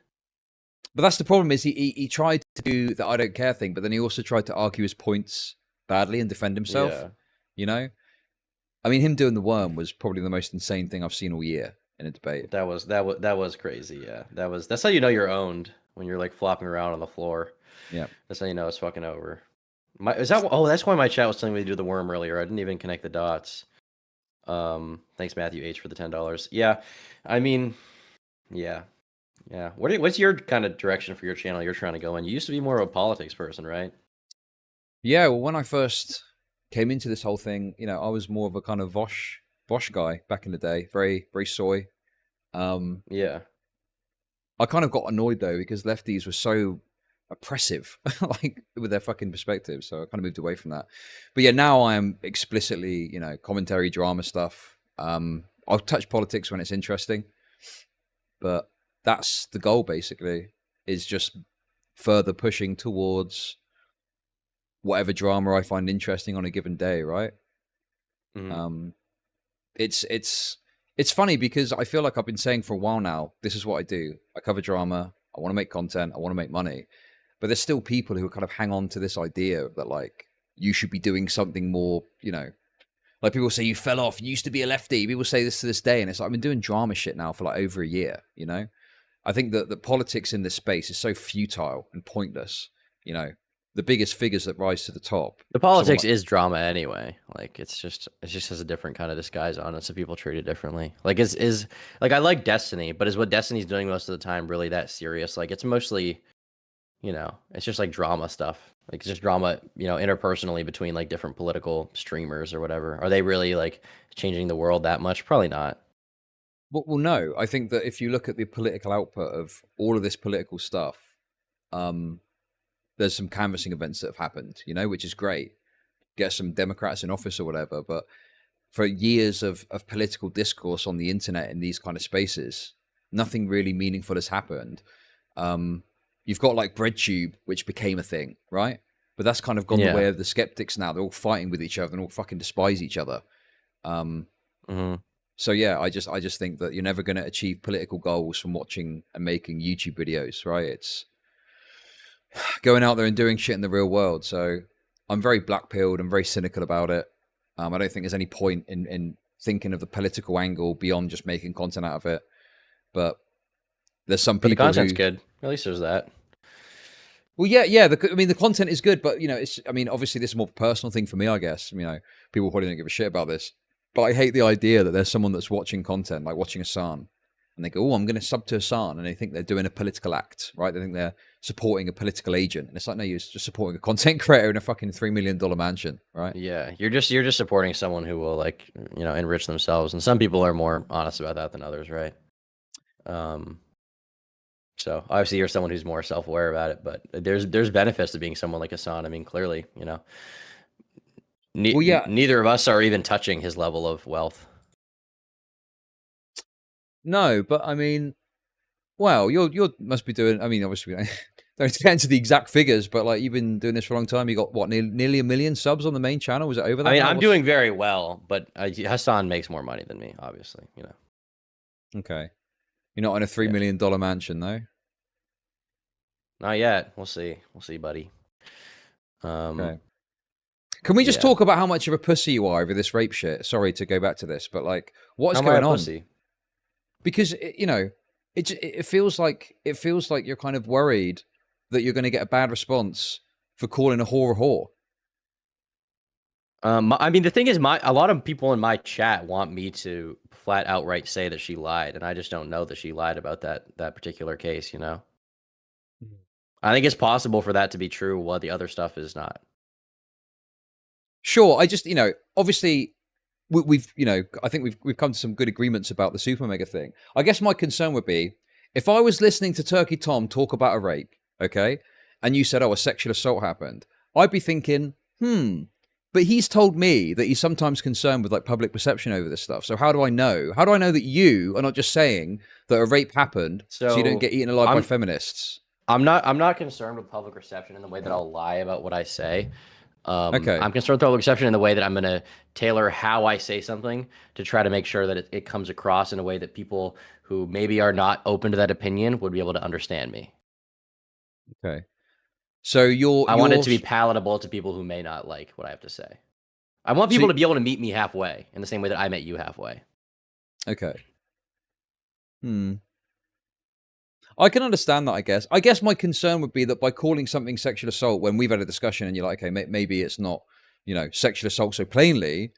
But that's the problem, is he tried to do the I don't care thing, but then he also tried to argue his points badly and defend himself. Yeah. You know? I mean, him doing the worm was probably the most insane thing I've seen all year in a debate. That was crazy, yeah. That's how you know you're owned, when you're like flopping around on the floor. Yeah. That's how you know it's fucking over. That's why my chat was telling me to do the worm earlier. I didn't even connect the dots. Thanks Matthew H for the $10. Yeah. I mean, yeah. What's your kind of direction for your channel you're trying to go in? You used to be more of a politics person, right? Yeah, well, when I first came into this whole thing, you know, I was more of a kind of Vosh guy back in the day, very, very soy. Yeah. I kind of got annoyed though, because lefties were so oppressive, like with their fucking perspective. So I kind of moved away from that. But yeah, now I am explicitly, you know, commentary, drama stuff. I'll touch politics when it's interesting, but that's the goal, basically, is just further pushing towards whatever drama I find interesting on a given day, right? It's funny because I feel like I've been saying for a while now, this is what I do. I cover drama. I want to make content. I want to make money. But there's still people who kind of hang on to this idea that, like, you should be doing something more, like people say you fell off, you used to be a lefty. People say this to this day. And it's like, I've been doing drama shit now for like over a year, I think that the politics in this space is so futile and pointless, the biggest figures that rise to the top. The politics is drama anyway. Like it just has a different kind of disguise on it, so people treat it differently. Like is like I like Destiny, but is what Destiny's doing most of the time really that serious? Like it's mostly, it's just like drama stuff. Like it's just drama, interpersonally between like different political streamers or whatever. Are they really like changing the world that much? Probably not. Well, no. I think that if you look at the political output of all of this political stuff, there's some canvassing events that have happened, which is great. Get some Democrats in office or whatever. But for years of political discourse on the internet in these kind of spaces, nothing really meaningful has happened. You've got like BreadTube, which became a thing, right? But that's kind of gone the way of the skeptics now. They're all fighting with each other and all fucking despise each other. So yeah, I just think that you're never going to achieve political goals from watching and making YouTube videos, right? It's going out there and doing shit in the real world. So I'm very black-pilled. I'm very cynical about it. I don't think there's any point in thinking of the political angle beyond just making content out of it. But there's some people. But the content's good. At least there's that. Well, yeah. The content is good, but obviously this is a more personal thing for me, I guess. People probably don't give a shit about this, but I hate the idea that there's someone that's watching content, like watching Hassan, and they go, "Oh, I'm going to sub to Hassan," and they think they're doing a political act, right? They think they're supporting a political agent, and it's like, no, you're just supporting a content creator in a fucking $3 million mansion, right? Yeah, you're just supporting someone who will like enrich themselves, and some people are more honest about that than others, right? So obviously you're someone who's more self-aware about it, but there's benefits to being someone like Hassan. Clearly, neither of us are even touching his level of wealth. No, but well, you must be doing. Obviously, don't get into the exact figures, but like you've been doing this for a long time. You got what, nearly 1 million subs on the main channel? Was it over that? I'm doing very well, but Hassan makes more money than me, obviously. Okay, you're not in a $3 million mansion, though. Not yet. We'll see, buddy. Okay. Can we just talk about how much of a pussy you are over this rape shit? Sorry to go back to this, but like, what's going on? Pussy? Because it feels like you're kind of worried that you're going to get a bad response for calling a whore a whore. The thing is, a lot of people in my chat want me to flat outright say that she lied, and I just don't know that she lied about that particular case. I think it's possible for that to be true, while the other stuff is not. Sure, I just obviously we've I think we've come to some good agreements about the Supermega thing. I guess my concern would be if I was listening to Turkey Tom talk about a rape, okay, and you said, "Oh, a sexual assault happened," I'd be thinking, but he's told me that he's sometimes concerned with like public perception over this stuff. So how do I know? How do I know that you are not just saying that a rape happened so you don't get eaten alive by feminists? I'm not concerned with public reception in the way that I'll lie about what I say. Okay. I'm concerned with public reception in the way that I'm going to tailor how I say something to try to make sure that it comes across in a way that people who maybe are not open to that opinion would be able to understand me. Okay. So I want it to be palatable to people who may not like what I have to say. I want people to be able to meet me halfway in the same way that I met you halfway. Okay. I can understand that, I guess. I guess my concern would be that by calling something sexual assault when we've had a discussion and you're like, okay, maybe it's not, sexual assault so plainly,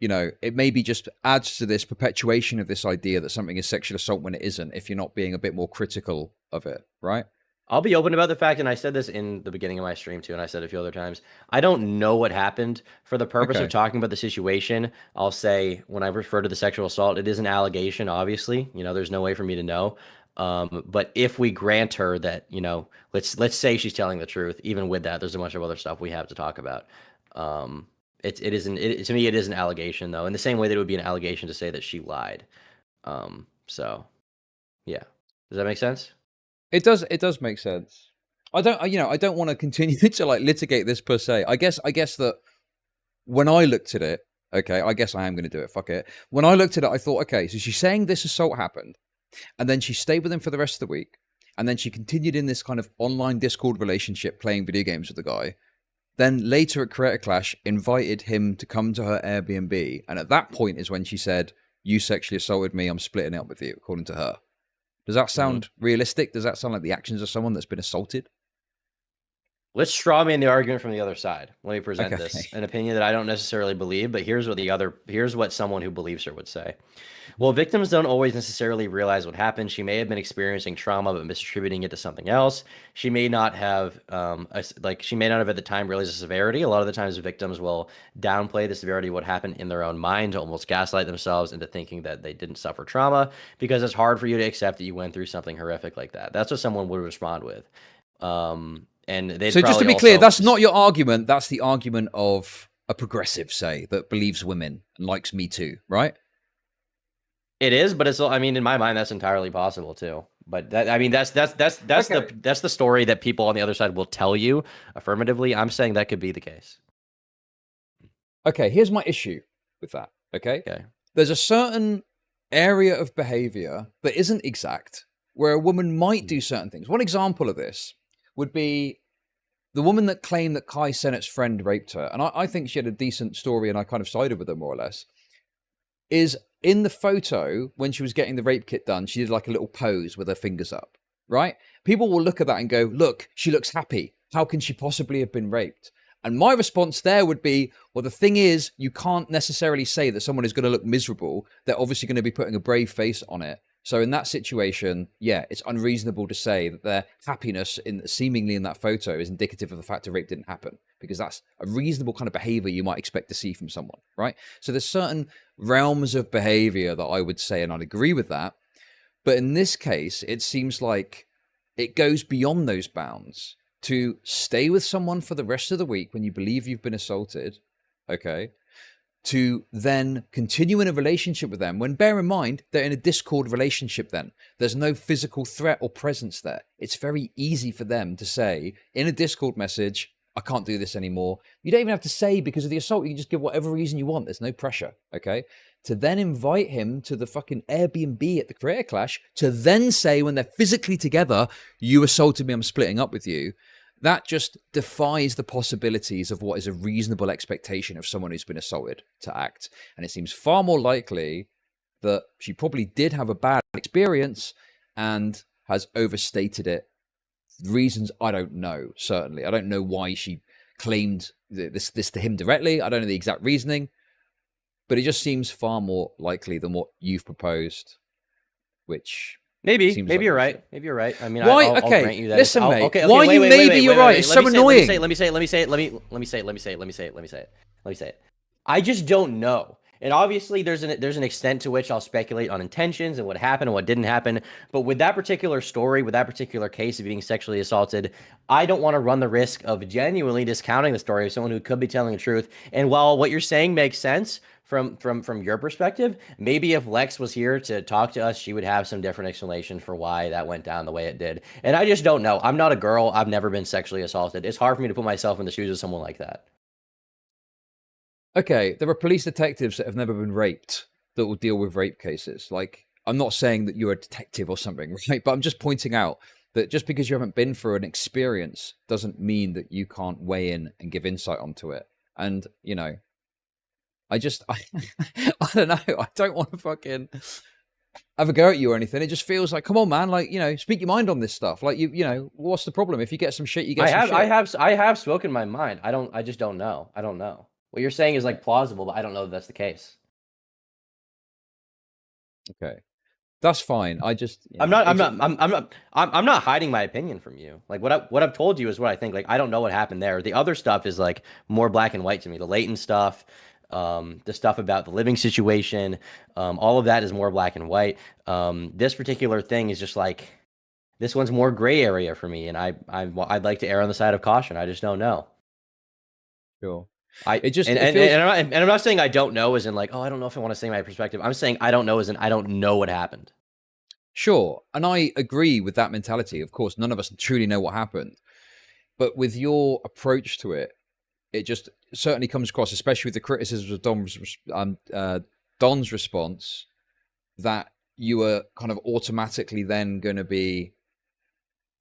it maybe just adds to this perpetuation of this idea that something is sexual assault when it isn't, if you're not being a bit more critical of it, right? I'll be open about the fact, and I said this in the beginning of my stream too, and I said it a few other times, I don't know what happened. For the purpose of talking about the situation, I'll say when I refer to the sexual assault, it is an allegation, obviously. There's no way for me to know. But if we grant her that, let's say she's telling the truth, even with that, there's a bunch of other stuff we have to talk about. To me, it is an allegation though, in the same way that it would be an allegation to say that she lied. So yeah. Does that make sense? It does. It does make sense. I don't want to continue to like litigate this per se. I guess that when I looked at it, okay, I guess I am going to do it. Fuck it. When I looked at it, I thought, okay, so she's saying this assault happened, and then she stayed with him for the rest of the week, and then she continued in this kind of online Discord relationship, playing video games with the guy. Then later at Creator Clash, invited him to come to her Airbnb, and at that point is when she said, "You sexually assaulted me. I'm splitting up with you," according to her. Does that sound realistic? Does that sound like the actions of someone that's been assaulted? Let's straw man the argument from the other side. Let me present this, an opinion that I don't necessarily believe, but here's what someone who believes her would say. Well, victims don't always necessarily realize what happened. She may have been experiencing trauma, but misattributing it to something else. She may not have, she may not have at the time realized the severity. A lot of the times victims will downplay the severity of what happened in their own mind to almost gaslight themselves into thinking that they didn't suffer trauma, because it's hard for you to accept that you went through something horrific like that. That's what someone would respond with. And so just to be clear, that's not your argument. That's the argument of a progressive, say, that believes women and likes Me Too, right? It is, but it's, I mean, in my mind, that's entirely possible too. But that, I mean, that's the story that people on the other side will tell you affirmatively. I'm saying that could be the case. Okay, here's my issue with that. Okay. There's a certain area of behavior that isn't exact, where a woman might do certain things. One example of this would be the woman that claimed that Kai Cenat's friend raped her, and I think she had a decent story, and I kind of sided with her more or less, is in the photo when she was getting the rape kit done, she did like a little pose with her fingers up, right? People will look at that and go, look, she looks happy. How can she possibly have been raped? And my response there would be, well, the thing is, you can't necessarily say that someone is going to look miserable. They're obviously going to be putting a brave face on it. So in that situation, yeah, it's unreasonable to say that their happiness seemingly in that photo is indicative of the fact that rape didn't happen, because that's a reasonable kind of behavior you might expect to see from someone, right? So there's certain realms of behavior that I would say, and I'd agree with that. But in this case, it seems like it goes beyond those bounds to stay with someone for the rest of the week when you believe you've been assaulted, okay, to then continue in a relationship with them when, bear in mind, they're in a Discord relationship then. There's no physical threat or presence there. It's very easy for them to say in a Discord message, I can't do this anymore. You don't even have to say because of the assault. You can just give whatever reason you want. There's no pressure, okay? To then invite him to the fucking Airbnb at the Creator Clash, to then say when they're physically together, you assaulted me, I'm splitting up with you. That just defies the possibilities of what is a reasonable expectation of someone who's been assaulted to act. And it seems far more likely that she probably did have a bad experience and has overstated it. Reasons I don't know, certainly. I don't know why she claimed this to him directly. I don't know the exact reasoning. But it just seems far more likely than what you've proposed, which... Maybe you're right. Maybe you're right. I mean, why? I'll Okay, grant you that. listen, mate. Okay, why you maybe you're right? It's so annoying. Let me say it. I just don't know. And obviously, there's an extent to which I'll speculate on intentions and what happened and what didn't happen. But with that particular story, with that particular case of being sexually assaulted, I don't want to run the risk of genuinely discounting the story of someone who could be telling the truth. And while what you're saying makes sense from your perspective, maybe if Lex was here to talk to us, she would have some different explanation for why that went down the way it did. And I just don't know. I'm not a girl. I've never been sexually assaulted. It's hard for me to put myself in the shoes of someone like that. Okay, there are police detectives that have never been raped that will deal with rape cases. Like, I'm not saying that you're a detective or something, right? But I'm just pointing out that just because you haven't been through an experience doesn't mean that you can't weigh in and give insight onto it. And, you know, I don't know. I don't want to fucking have a go at you or anything. It just feels like, come on, man. Like, you know, speak your mind on this stuff. Like, you know, what's the problem? If you get some shit, you get some shit. I have spoken my mind. I just don't know. I don't know. What you're saying is like plausible, but I don't know that that's the case. Okay, that's fine. I just I'm not hiding my opinion from you. Like what I've told you is what I think. Like I don't know what happened there. The other stuff is like more black and white to me. The latent stuff, the stuff about the living situation, all of that is more black and white. This particular thing is just like this one's more gray area for me, and I'd like to err on the side of caution. I just don't know. Sure. I'm not saying I don't know as in like, oh, I don't know if I want to say my perspective. I'm saying I don't know as in I don't know what happened. Sure. And I agree with that mentality. Of course, none of us truly know what happened. But with your approach to it, it just certainly comes across, especially with the criticisms of Don's response, that you were kind of automatically then going to be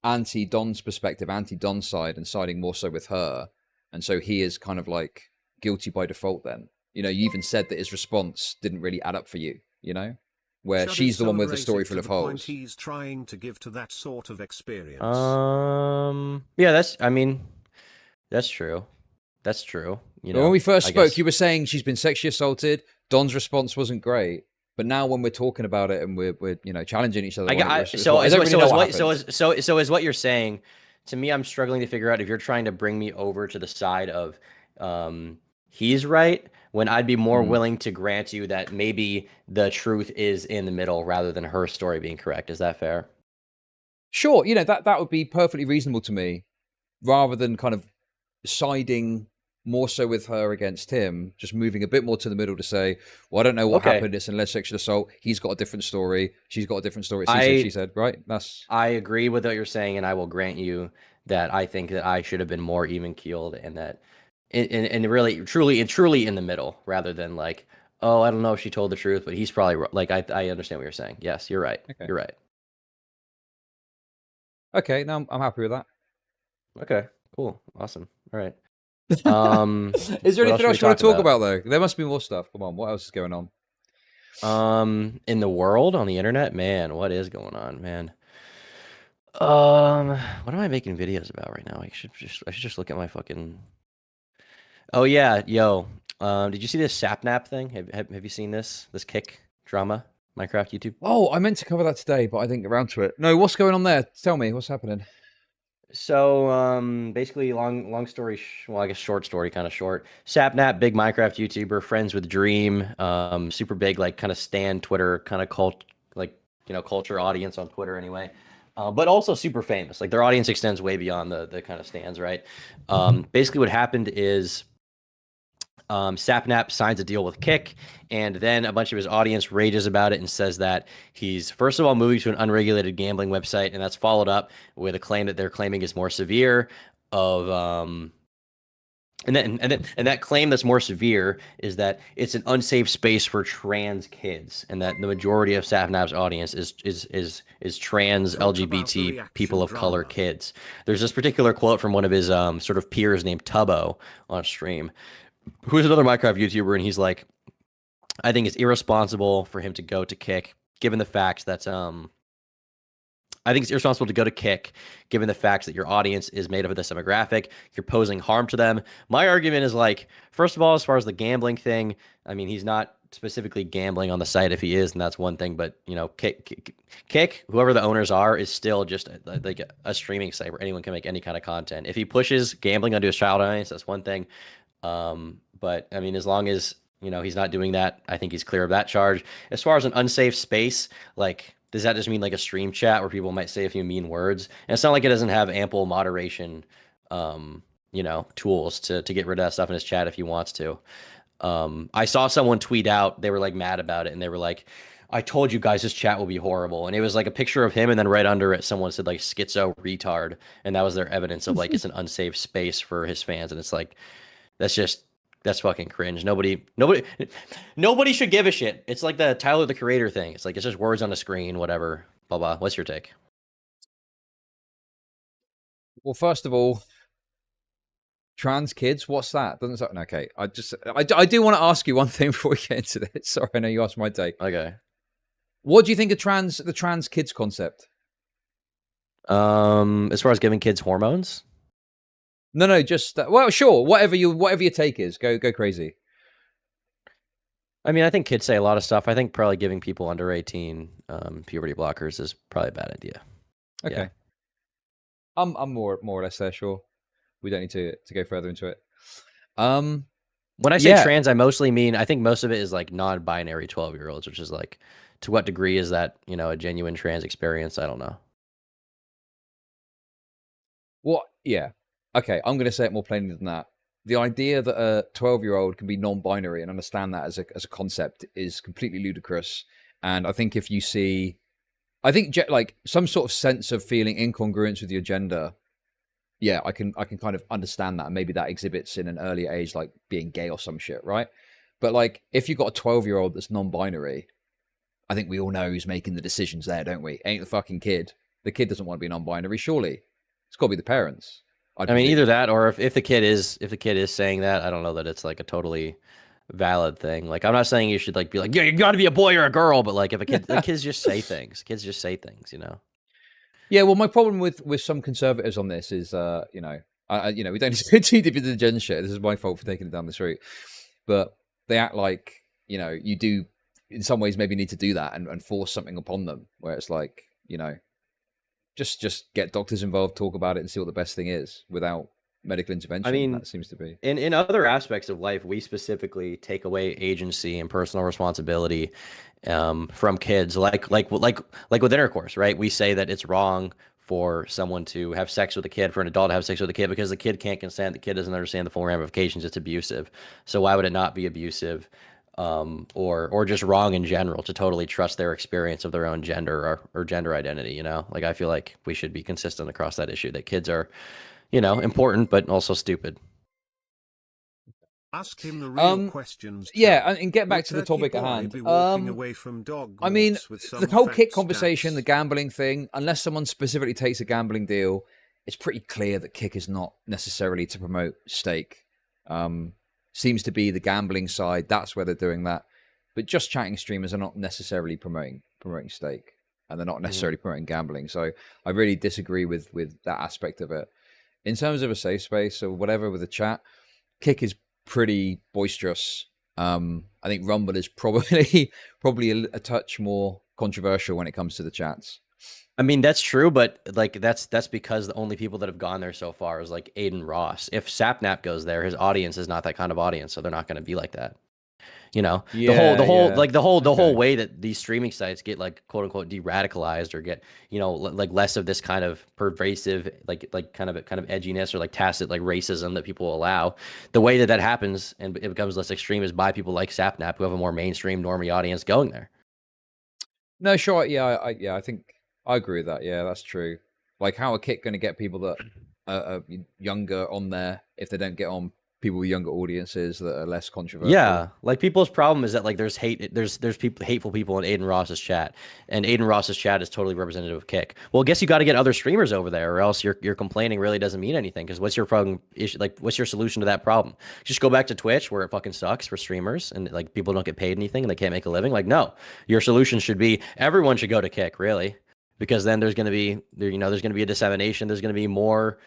anti-Don's perspective, anti-Don's side, and siding more so with her. And so he is kind of like guilty by default then. You know, you even said that his response didn't really add up for you, you know? Where she's the one with the story full of holes. He's trying to give to that sort of experience. Yeah, I mean, that's true. That's true. You know, when we first spoke, you were saying she's been sexually assaulted. Don's response wasn't great. But now when we're talking about it and we're you know, challenging each other, so is what you're saying to me? I'm struggling to figure out if you're trying to bring me over to the side of he's right, when I'd be more willing to grant you that maybe the truth is in the middle rather than her story being correct. Is that fair? Sure. You know, that would be perfectly reasonable to me, rather than kind of siding more so with her against him, just moving a bit more to the middle to say, well, I don't know what happened. It's an alleged sexual assault. He's got a different story. She's got a different story. She said, right? I agree with what you're saying, and I will grant you that I think that I should have been more even keeled, and that, and really, truly in the middle, rather than like, oh, I don't know if she told the truth, but he's probably like, I understand what you're saying. Yes, you're right. Okay. You're right. Okay, now I'm happy with that. Okay, cool, awesome. All right. Is there anything else you want to talk about though? There must be more stuff. Come on, what else is going on? In the world, on the internet, man, what is going on, man? What am I making videos about right now? I should just look at my fucking. Oh yeah, yo. Did you see this Sapnap thing? Have you seen this kick drama? Minecraft YouTube. Oh, I meant to cover that today, but I didn't get around to it. No, what's going on there? Tell me, what's happening? So, basically, long story, well, I guess short story, kind of short. Sapnap, big Minecraft YouTuber, friends with Dream, super big, like, kind of stan Twitter, kind of culture audience on Twitter anyway. But also super famous. Like, their audience extends way beyond the kind of stans, right? Basically, what happened is Sapnap signs a deal with Kick, and then a bunch of his audience rages about it and says that he's, first of all, moving to an unregulated gambling website, and that's followed up with a claim that they're claiming is more severe and that claim that's more severe is that it's an unsafe space for trans kids, and that the majority of Sapnap's audience is trans LGBT people of color kids. There's this particular quote from one of his sort of peers named Tubbo on stream, who's another Minecraft YouTuber, and he's like, I think it's irresponsible for him to go to Kick, given the facts that I think it's irresponsible to go to Kick, given the facts that your audience is made up of this demographic. You're posing harm to them. My argument is like, first of all, as far as the gambling thing, I mean, he's not specifically gambling on the site. If he is, then that's one thing. But you know, Kick, whoever the owners are, is still just like a streaming site where anyone can make any kind of content. If he pushes gambling onto his child audience, that's one thing. But I mean, as long as, you know, he's not doing that, I think he's clear of that charge. As far as an unsafe space, like, does that just mean like a stream chat where people might say a few mean words? And it's not like it doesn't have ample moderation, you know, tools to get rid of that stuff in his chat if he wants to. I saw someone tweet out, they were like mad about it, and they were like, I told you guys this chat will be horrible. And it was like a picture of him, and then right under it, someone said like schizo retard. And that was their evidence of like, it's an unsafe space for his fans. And it's like, that's fucking cringe. Nobody should give a shit. It's like the Tyler the Creator thing. It's like, it's just words on a screen, whatever, blah, blah. What's your take? Well, first of all, trans kids, what's that? Doesn't sound okay. I do want to ask you one thing before we get into this. Sorry, I know you asked my take. Okay. What do you think of the trans kids concept? As far as giving kids hormones? No, just well, sure. Whatever your take is, go crazy. I mean, I think kids say a lot of stuff. I think probably giving people under 18 puberty blockers is probably a bad idea. Okay. Yeah. I'm more or less there. Sure, we don't need to go further into it. When I say trans, I mostly mean, I think most of it is like non-binary 12-year-olds, which is like, to what degree is that, you know, a genuine trans experience? I don't know. Well, yeah. Okay, I'm going to say it more plainly than that. The idea that a 12-year-old can be non-binary and understand that as a concept is completely ludicrous. And I think if you see, I think like some sort of sense of feeling incongruence with your gender. Yeah, I can kind of understand that. And maybe that exhibits in an earlier age, like being gay or some shit, right? But like, if you've got a 12-year-old that's non-binary, I think we all know who's making the decisions there, don't we? Ain't the fucking kid. The kid doesn't want to be non-binary, surely. It's got to be the parents. I mean, either that, or if the kid is saying that, I don't know that it's like a totally valid thing. Like, I'm not saying you should like be like, yeah, you got to be a boy or a girl, but like if a kid, the kids just say things. Kids just say things, you know. Yeah, well, my problem with some conservatives on this is, you know, we don't need to go too deep into the gender shit. This is my fault for taking it down this route, but they act like, you know, you do in some ways maybe need to do that and force something upon them, where it's like, you know, just get doctors involved, talk about it, and see what the best thing is without medical intervention. I mean, that seems to be in other aspects of life, we specifically take away agency and personal responsibility from kids, like with intercourse, right? We say that it's wrong for someone to have sex with a kid, for an adult to have sex with a kid, because the kid can't consent. The kid doesn't understand the full ramifications. It's abusive. So why would it not be abusive? Or just wrong in general to totally trust their experience of their own gender or gender identity, you know? Like, I feel like we should be consistent across that issue, that kids are, you know, important, but also stupid. Ask him the real questions. Yeah, and get back to the topic at hand. Away from dog I mean, the whole kick conversation, the gambling thing, unless someone specifically takes a gambling deal, it's pretty clear that kick is not necessarily to promote stake. Seems to be the gambling side. That's where they're doing that. But just chatting streamers are not necessarily promoting stake, and they're not necessarily promoting gambling. So I really disagree with that aspect of it. In terms of a safe space or whatever with the chat, kick is pretty boisterous. I think Rumble is probably a touch more controversial when it comes to the chats. I mean, that's true, but like that's because the only people that have gone there so far is like Aiden Ross. If Sapnap goes there, his audience is not that kind of audience, so they're not going to be like that. You know, the whole way that these streaming sites get like quote unquote de-radicalized or get, you know, like less of this kind of pervasive like kind of edginess or like tacit like racism that people allow. The way that happens and it becomes less extreme is by people like Sapnap, who have a more mainstream normie audience going there. No, sure, yeah, I think I agree with that. Yeah, that's true. Like, how are Kick going to get people that are younger on there if they don't get on people with younger audiences that are less controversial? Yeah, like people's problem is that like there's hateful people in Aiden Ross's chat, and Aiden Ross's chat is totally representative of Kick. Well, I guess you got to get other streamers over there, or else your complaining really doesn't mean anything. Because what's your problem issue? Like, what's your solution to that problem? Just go back to Twitch, where it fucking sucks for streamers, and like people don't get paid anything and they can't make a living. Like, no, your solution should be everyone should go to Kick, really. Because then there's going to be, you know, there's going to be a dissemination. There's going to be more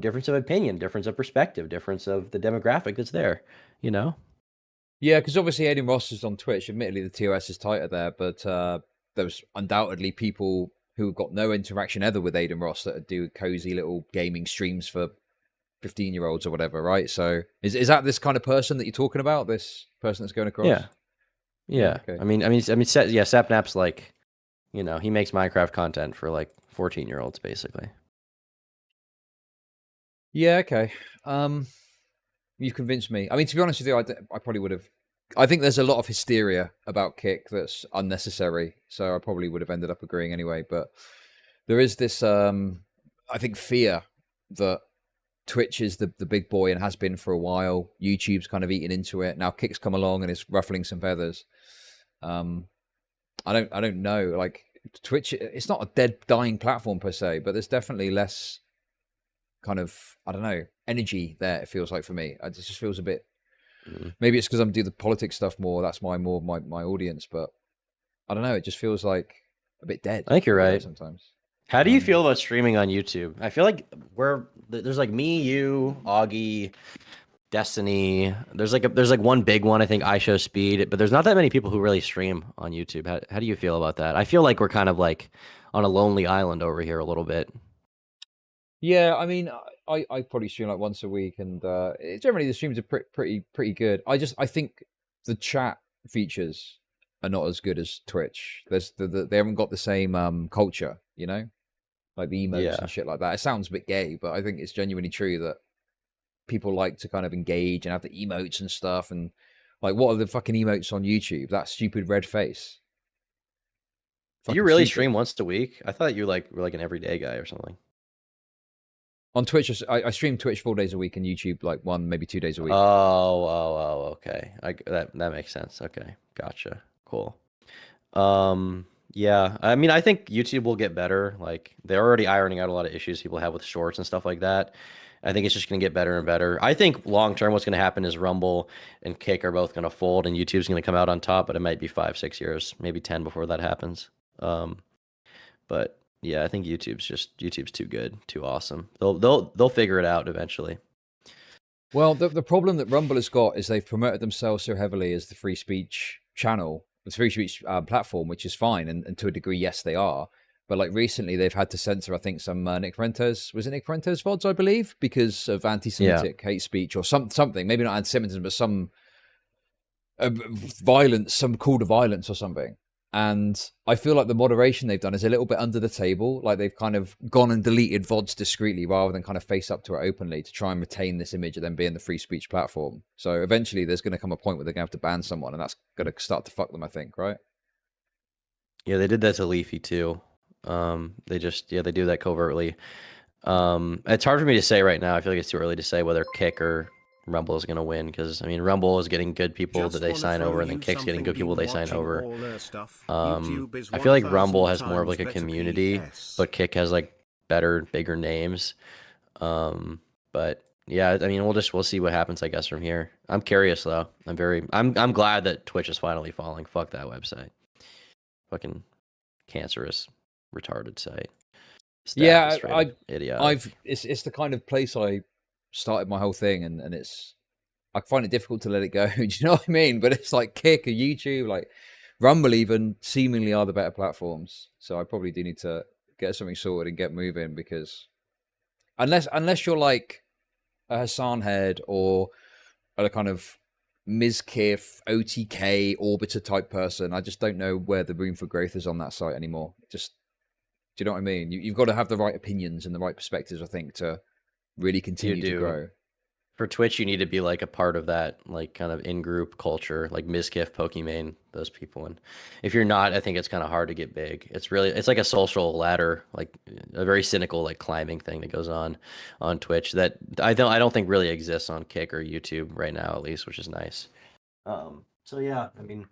difference of opinion, difference of perspective, difference of the demographic that's there, you know? Yeah, because obviously Aiden Ross is on Twitch. Admittedly, the TOS is tighter there, but there's undoubtedly people who have got no interaction ever with Aiden Ross that do cozy little gaming streams for 15-year-olds or whatever, right? So is that this kind of person that you're talking about? This person that's going across? Yeah. Okay. I mean, Sapnap's like, you know, he makes Minecraft content for like 14-year-olds, basically. Yeah, okay. You've convinced me. I mean, to be honest with you, I probably would have. I think there's a lot of hysteria about Kick that's unnecessary, so I probably would have ended up agreeing anyway. But there is this, I think, fear that Twitch is the big boy and has been for a while. YouTube's kind of eating into it. Now Kick's come along and is ruffling some feathers. I don't know. Like, Twitch, it's not a dead, dying platform per se, but there's definitely less kind of, I don't know, energy there, it feels like, for me. It just feels a bit, maybe it's because I'm doing the politics stuff more. That's my audience, but I don't know. It just feels like a bit dead. I think you're right. Sometimes. How do you feel about streaming on YouTube? I feel like there's like me, you, Augie, Destiny. There's like one big one, I think, iShowSpeed, but there's not that many people who really stream on YouTube. How do you feel about that? I feel like we're kind of like on a lonely island over here a little bit. Yeah, I mean, I probably stream like once a week, and generally the streams are pretty good. I think the chat features are not as good as Twitch. They haven't got the same culture, you know, like the emotes and shit like that. It sounds a bit gay, but I think it's genuinely true that people like to kind of engage and have the emotes and stuff. And like, what are the fucking emotes on YouTube? That stupid red face. Do you really stream once a week? I thought you were like an everyday guy or something. On Twitch, I stream Twitch 4 days a week, and YouTube like 1, maybe 2 days a week. Okay. That makes sense. Okay, gotcha. Cool. Yeah, I mean, I think YouTube will get better. Like, they're already ironing out a lot of issues people have with shorts and stuff like that. I think it's just going to get better and better. I think long term, what's going to happen is Rumble and Kick are both going to fold, and YouTube's going to come out on top. But it might be 5, 6 years, maybe 10 before that happens. But yeah, I think YouTube's too good, too awesome. They'll figure it out eventually. Well, the problem that Rumble has got is they've promoted themselves so heavily as the free speech channel, the free speech platform, which is fine, and to a degree, yes, they are. But like recently, they've had to censor, I think, some Nick Parentes, was it Nick Parentes VODs, I believe, because of anti-Semitic hate speech or something. Maybe not anti-Semitism, but some violence, some call to violence or something. And I feel like the moderation they've done is a little bit under the table. Like they've kind of gone and deleted VODs discreetly rather than kind of face up to it openly to try and retain this image of them being the free speech platform. So eventually there's going to come a point where they're going to have to ban someone, and that's going to start to fuck them, I think, right? Yeah, they did that to Leafy too. They do that covertly. It's hard for me to say right now. I feel like it's too early to say whether Kick or Rumble is going to win, because I mean, Rumble is getting good people that they sign over, and then Kick's getting good people they sign over. I feel like Rumble has more of like a community, but Kick has like better, bigger names. But yeah, I mean, we'll see what happens, I guess, from here. I'm curious though. I'm glad that Twitch is finally falling. Fuck that website. Fucking cancerous, retarded site. Yeah, idiot. It's the kind of place I started my whole thing, and I find it difficult to let it go. Do you know what I mean? But it's like Kick or YouTube, like Rumble even seemingly are the better platforms. So I probably do need to get something sorted and get moving, because unless you're like a Hassan Head or a kind of Mizkif, OTK, Orbiter type person, I just don't know where the room for growth is on that site anymore. Just, do you know what I mean? You've got to have the right opinions and the right perspectives, I think, to really continue to grow. For Twitch, you need to be like a part of that, like kind of in-group culture, like Mizkif, Pokimane, those people. And if you're not, I think it's kind of hard to get big. It's like a social ladder, like a very cynical, like climbing thing that goes on Twitch that I don't think really exists on Kick or YouTube right now, at least, which is nice. So yeah, I mean,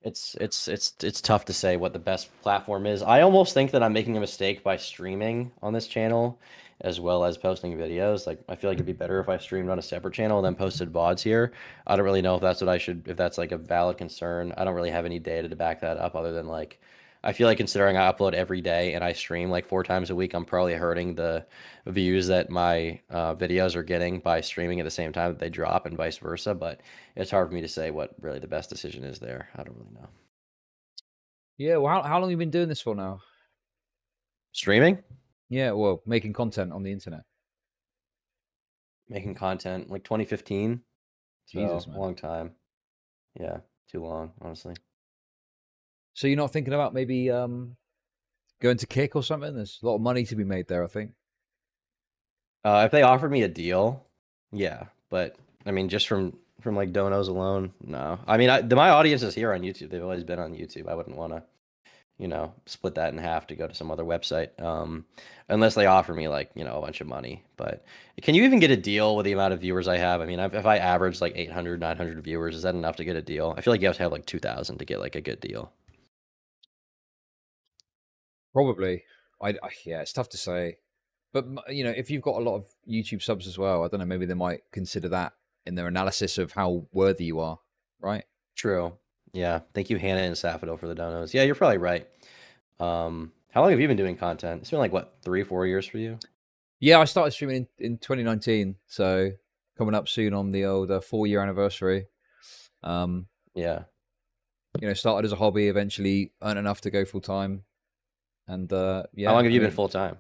it's tough to say what the best platform is. I almost think that I'm making a mistake by streaming on this channel as well as posting videos. Like, I feel like it'd be better if I streamed on a separate channel and then posted VODs here. I don't really know if that's what I should, if that's like a valid concern. I don't really have any data to back that up, other than like, I feel like considering I upload every day and I stream like 4 times a week, I'm probably hurting the views that my videos are getting by streaming at the same time that they drop, and vice versa. But it's hard for me to say what really the best decision is there. I don't really know. Yeah, well, how long have you been doing this for now? Streaming? Yeah, well, making content on the internet. Making content like 2015. Jesus, so, man. A long time. Yeah, too long, honestly. So you're not thinking about maybe going to Kick or something? There's a lot of money to be made there, I think. If they offered me a deal, yeah. But I mean, just from like donos alone, no. I mean, my audience is here on YouTube. They've always been on YouTube. I wouldn't want to, split that in half to go to some other website, unless they offer me like, a bunch of money. But can you even get a deal with the amount of viewers I have? I mean, if I average like 800, 900 viewers, is that enough to get a deal? I feel like you have to have like 2,000 to get like a good deal. Probably. Yeah, it's tough to say. But, if you've got a lot of YouTube subs as well, I don't know, maybe they might consider that in their analysis of how worthy you are, right? True. Yeah. Thank you, Hannah and Safado, for the donos. Yeah, you're probably right. How long have you been doing content? It's been like, what, 3-4 years for you? Yeah, I started streaming in 2019. So coming up soon on the old 4-year anniversary. Yeah. Started as a hobby, eventually earned enough to go full time. And yeah. How long have you been full time?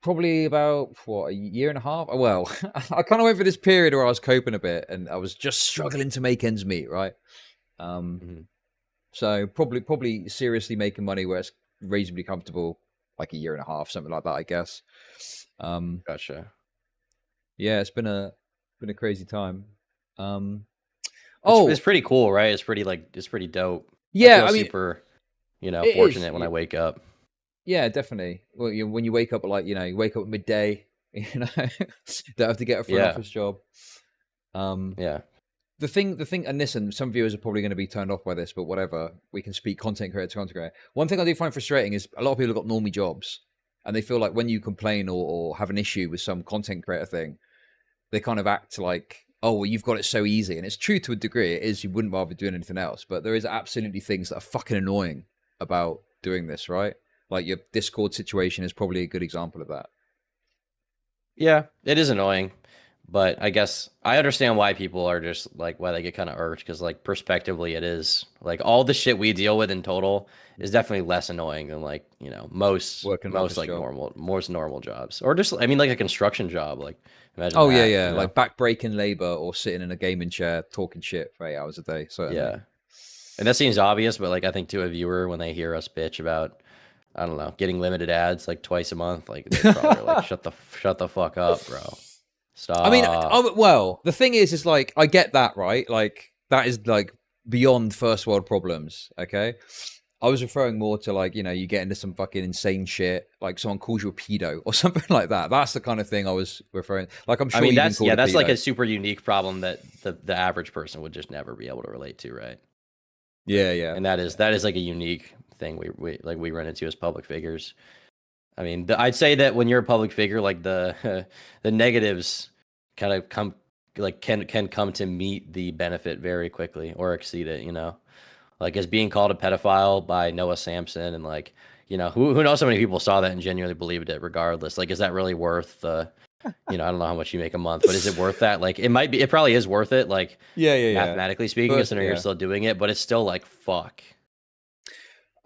Probably about, a year and a half? Well, I kind of went for this period where I was coping a bit and I was just struggling to make ends meet, right? So probably seriously making money where it's reasonably comfortable, like a year and a half, something like that, I guess. Gotcha. Yeah, it's been a crazy time. It's pretty cool, right? It's pretty dope. Yeah, I mean, you know, It is. fortunate when I wake up. Yeah, definitely. Well, when you wake up, like, you know, you wake up at midday, you know, don't have to get a front office job. Yeah. The thing, and listen, some viewers are probably going to be turned off by this, but whatever. We can speak content creator to content creator. One thing I do find frustrating is a lot of people have got normie jobs, and they feel like when you complain or have an issue with some content creator thing, they kind of act like, oh, well, you've got it so easy. And it's true to a degree. It is. You wouldn't rather doing anything else. But there is absolutely things that are fucking annoying about doing this, right? Like your Discord situation is probably a good example of that. Yeah, it is annoying. But I guess I understand why people are just like, why they get kind of irked, because like prospectively it is like all the shit we deal with in total is definitely less annoying than like, you know, most like normal jobs, or just, I mean, like a construction job, like imagine that, yeah, you know? Like back-breaking labor or sitting in a gaming chair talking shit for 8 hours a day. So yeah, and that seems obvious, but like I think to a viewer, when they hear us bitch about, I don't know, getting limited ads like twice a month, like they're probably like, shut the fuck up, bro. Stop. I mean, well, the thing is like, I get that, right? Like, that is like beyond first world problems, okay? I was referring more to like, you know, you get into some fucking insane shit, like someone calls you a pedo or something like that. That's the kind of thing I was referring. Like, I'm sure. I mean, that's like a super unique problem that the average person would just never be able to relate to, right? Yeah, yeah. And that is like a unique thing we run into as public figures. I mean, I'd say that when you're a public figure, like the negatives kind of can come to meet the benefit very quickly or exceed it, you know, like as being called a pedophile by Noah Samson, and like, you know, who knows how many people saw that and genuinely believed it regardless. Like, is that really worth the, you know, I don't know how much you make a month, but is it worth that? Like, it probably is worth it, like, mathematically speaking, because you're still doing it, but it's still like, fuck.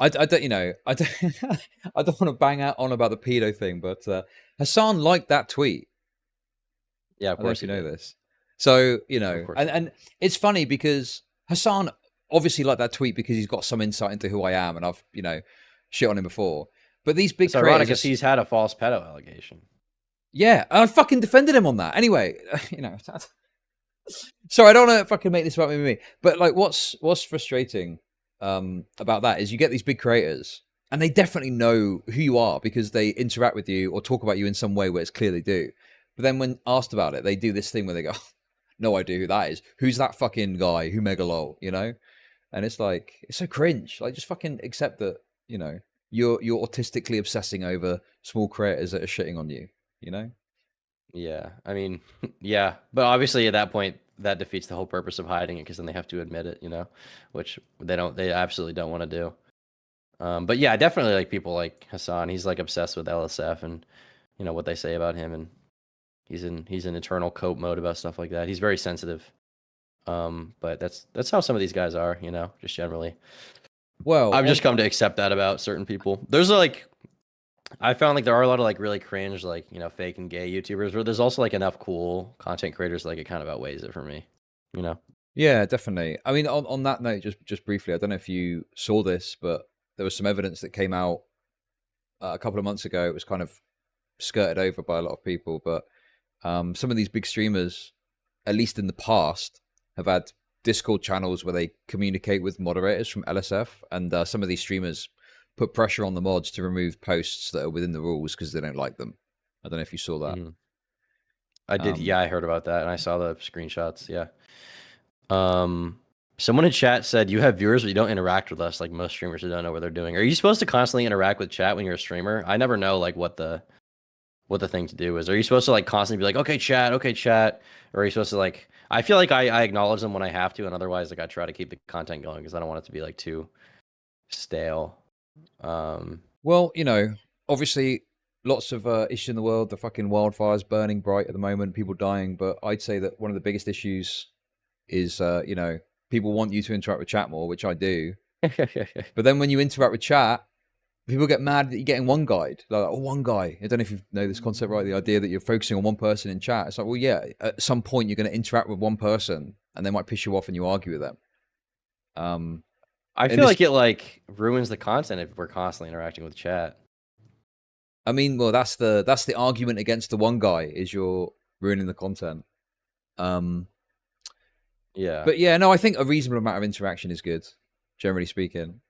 I don't, you know, I don't, I don't want to bang out on about the pedo thing, but Hassan liked that tweet. Yeah, of course you know this. So, you know, and it's funny because Hassan obviously liked that tweet because he's got some insight into who I am, and I've, you know, shit on him before. But these big creators, ironic because he's had a false pedo allegation. Yeah, I fucking defended him on that. Anyway, you know, sorry, I don't want to fucking make this about me, but like, what's frustrating about that is you get these big creators, and they definitely know who you are because they interact with you or talk about you in some way where it's clear they do. But then when asked about it, they do this thing where they go, no idea who that is. Who's that fucking guy? Who mega lol, you know? And it's like, it's so cringe. Like, just fucking accept that, you know, you're autistically obsessing over small creators that are shitting on you, you know? Yeah, I mean, yeah. But obviously at that point, that defeats the whole purpose of hiding it, because then they have to admit it, you know, which they absolutely don't want to do. But yeah, definitely like people like Hassan, he's like obsessed with LSF and, you know, what they say about him, and he's in eternal cope mode about stuff like that. He's very sensitive. But that's how some of these guys are, you know, just generally. Well, I've just come to accept that about certain people. There's like, I found like there are a lot of like really cringe, like, you know, fake and gay YouTubers, but there's also like enough cool content creators, like it kind of outweighs it for me, you know? Yeah, definitely. I mean, on that note, just briefly, I don't know if you saw this, but there was some evidence that came out a couple of months ago. It was kind of skirted over by a lot of people, but some of these big streamers, at least in the past, have had Discord channels where they communicate with moderators from LSF, and some of these streamers put pressure on the mods to remove posts that are within the rules because they don't like them. I don't know if you saw that. Mm-hmm. I did. Yeah, I heard about that, and I saw the screenshots. Yeah. Someone in chat said, you have viewers, but you don't interact with us like most streamers who don't know what they're doing. Are you supposed to constantly interact with chat when you're a streamer? I never know like what the thing to do is. Are you supposed to like constantly be like, okay, chat, or are you supposed to like, I feel like I acknowledge them when I have to, and otherwise like I try to keep the content going because I don't want it to be like too stale. Well, you know, obviously lots of issues in the world, the fucking wildfires burning bright at the moment, people dying, but I'd say that one of the biggest issues is you know, people want you to interact with chat more, which I do. But then when you interact with chat, people get mad that you're getting one guide. Like, oh, one guy. I don't know if you know this concept, right? The idea that you're focusing on one person in chat. It's like, well, yeah, at some point you're going to interact with one person and they might piss you off and you argue with them. I feel like it like ruins the content if we're constantly interacting with chat. I mean, well, that's the argument against the one guy, is you're ruining the content. Yeah. But yeah, no, I think a reasonable amount of interaction is good, generally speaking.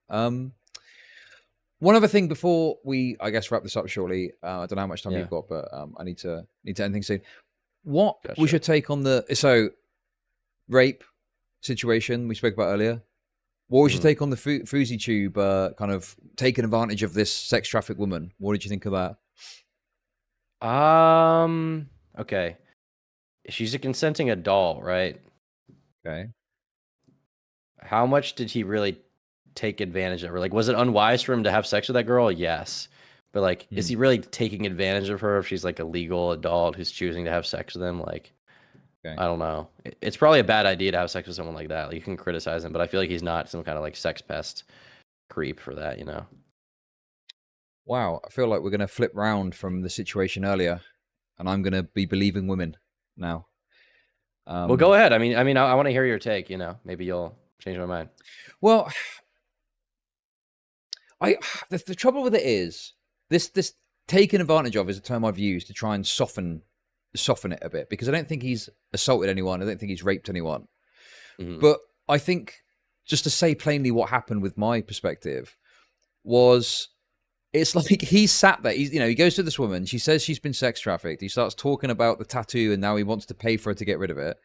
One other thing before we, I guess, wrap this up shortly. I don't know how much time Yeah. you've got, but I need to end things soon. What Gotcha. was your take on the rape situation we spoke about earlier? What was your take on the Fouseytube kind of taking advantage of this sex trafficked woman? What did you think of that? Okay. She's a consenting adult, right? Okay. How much did he really take advantage of her? Like, was it unwise for him to have sex with that girl? Yes. But like, is he really taking advantage of her if she's like a legal adult who's choosing to have sex with him? Like, Okay. I don't know. It's probably a bad idea to have sex with someone like that. Like, you can criticize him, but I feel like he's not some kind of like sex pest creep for that, you know? Wow. I feel like we're going to flip round from the situation earlier, and I'm going to be believing women now. Well, go ahead. I want to hear your take, you know, maybe you'll change my mind. Well, the trouble with it is this taken advantage of is a term I've used to try and soften it a bit, because I don't think he's assaulted anyone. I don't think he's raped anyone. But I think, just to say plainly what happened with my perspective, was it's like he sat there. He goes to this woman. She says she's been sex trafficked. He starts talking about the tattoo, and now he wants to pay for her to get rid of it.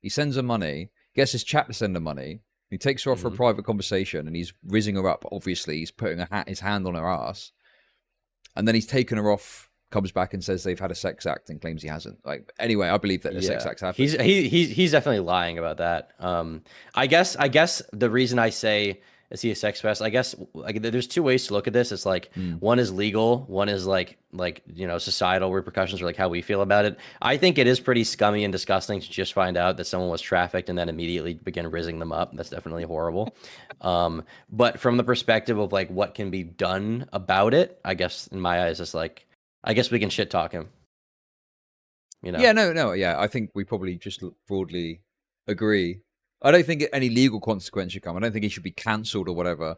He sends her money, gets his chat to send her money. He takes her off for a private conversation, and he's rizzing her up. Obviously, he's putting his hand on her ass. And then he's taken her off, comes back and says they've had a sex act, and claims he hasn't. Like, anyway, I believe that the sex act happened. He's definitely lying about that. I guess the reason I say, is he a sex pest? I guess like there's two ways to look at this. It's like one is legal, one is like societal repercussions, or like how we feel about it. I think it is pretty scummy and disgusting to just find out that someone was trafficked and then immediately begin rizzing them up. That's definitely horrible. But from the perspective of like what can be done about it, I guess in my eyes, it's like, I guess we can shit talk him. You know? Yeah, no, yeah. I think we probably just broadly agree. I don't think any legal consequence should come. I don't think he should be cancelled or whatever.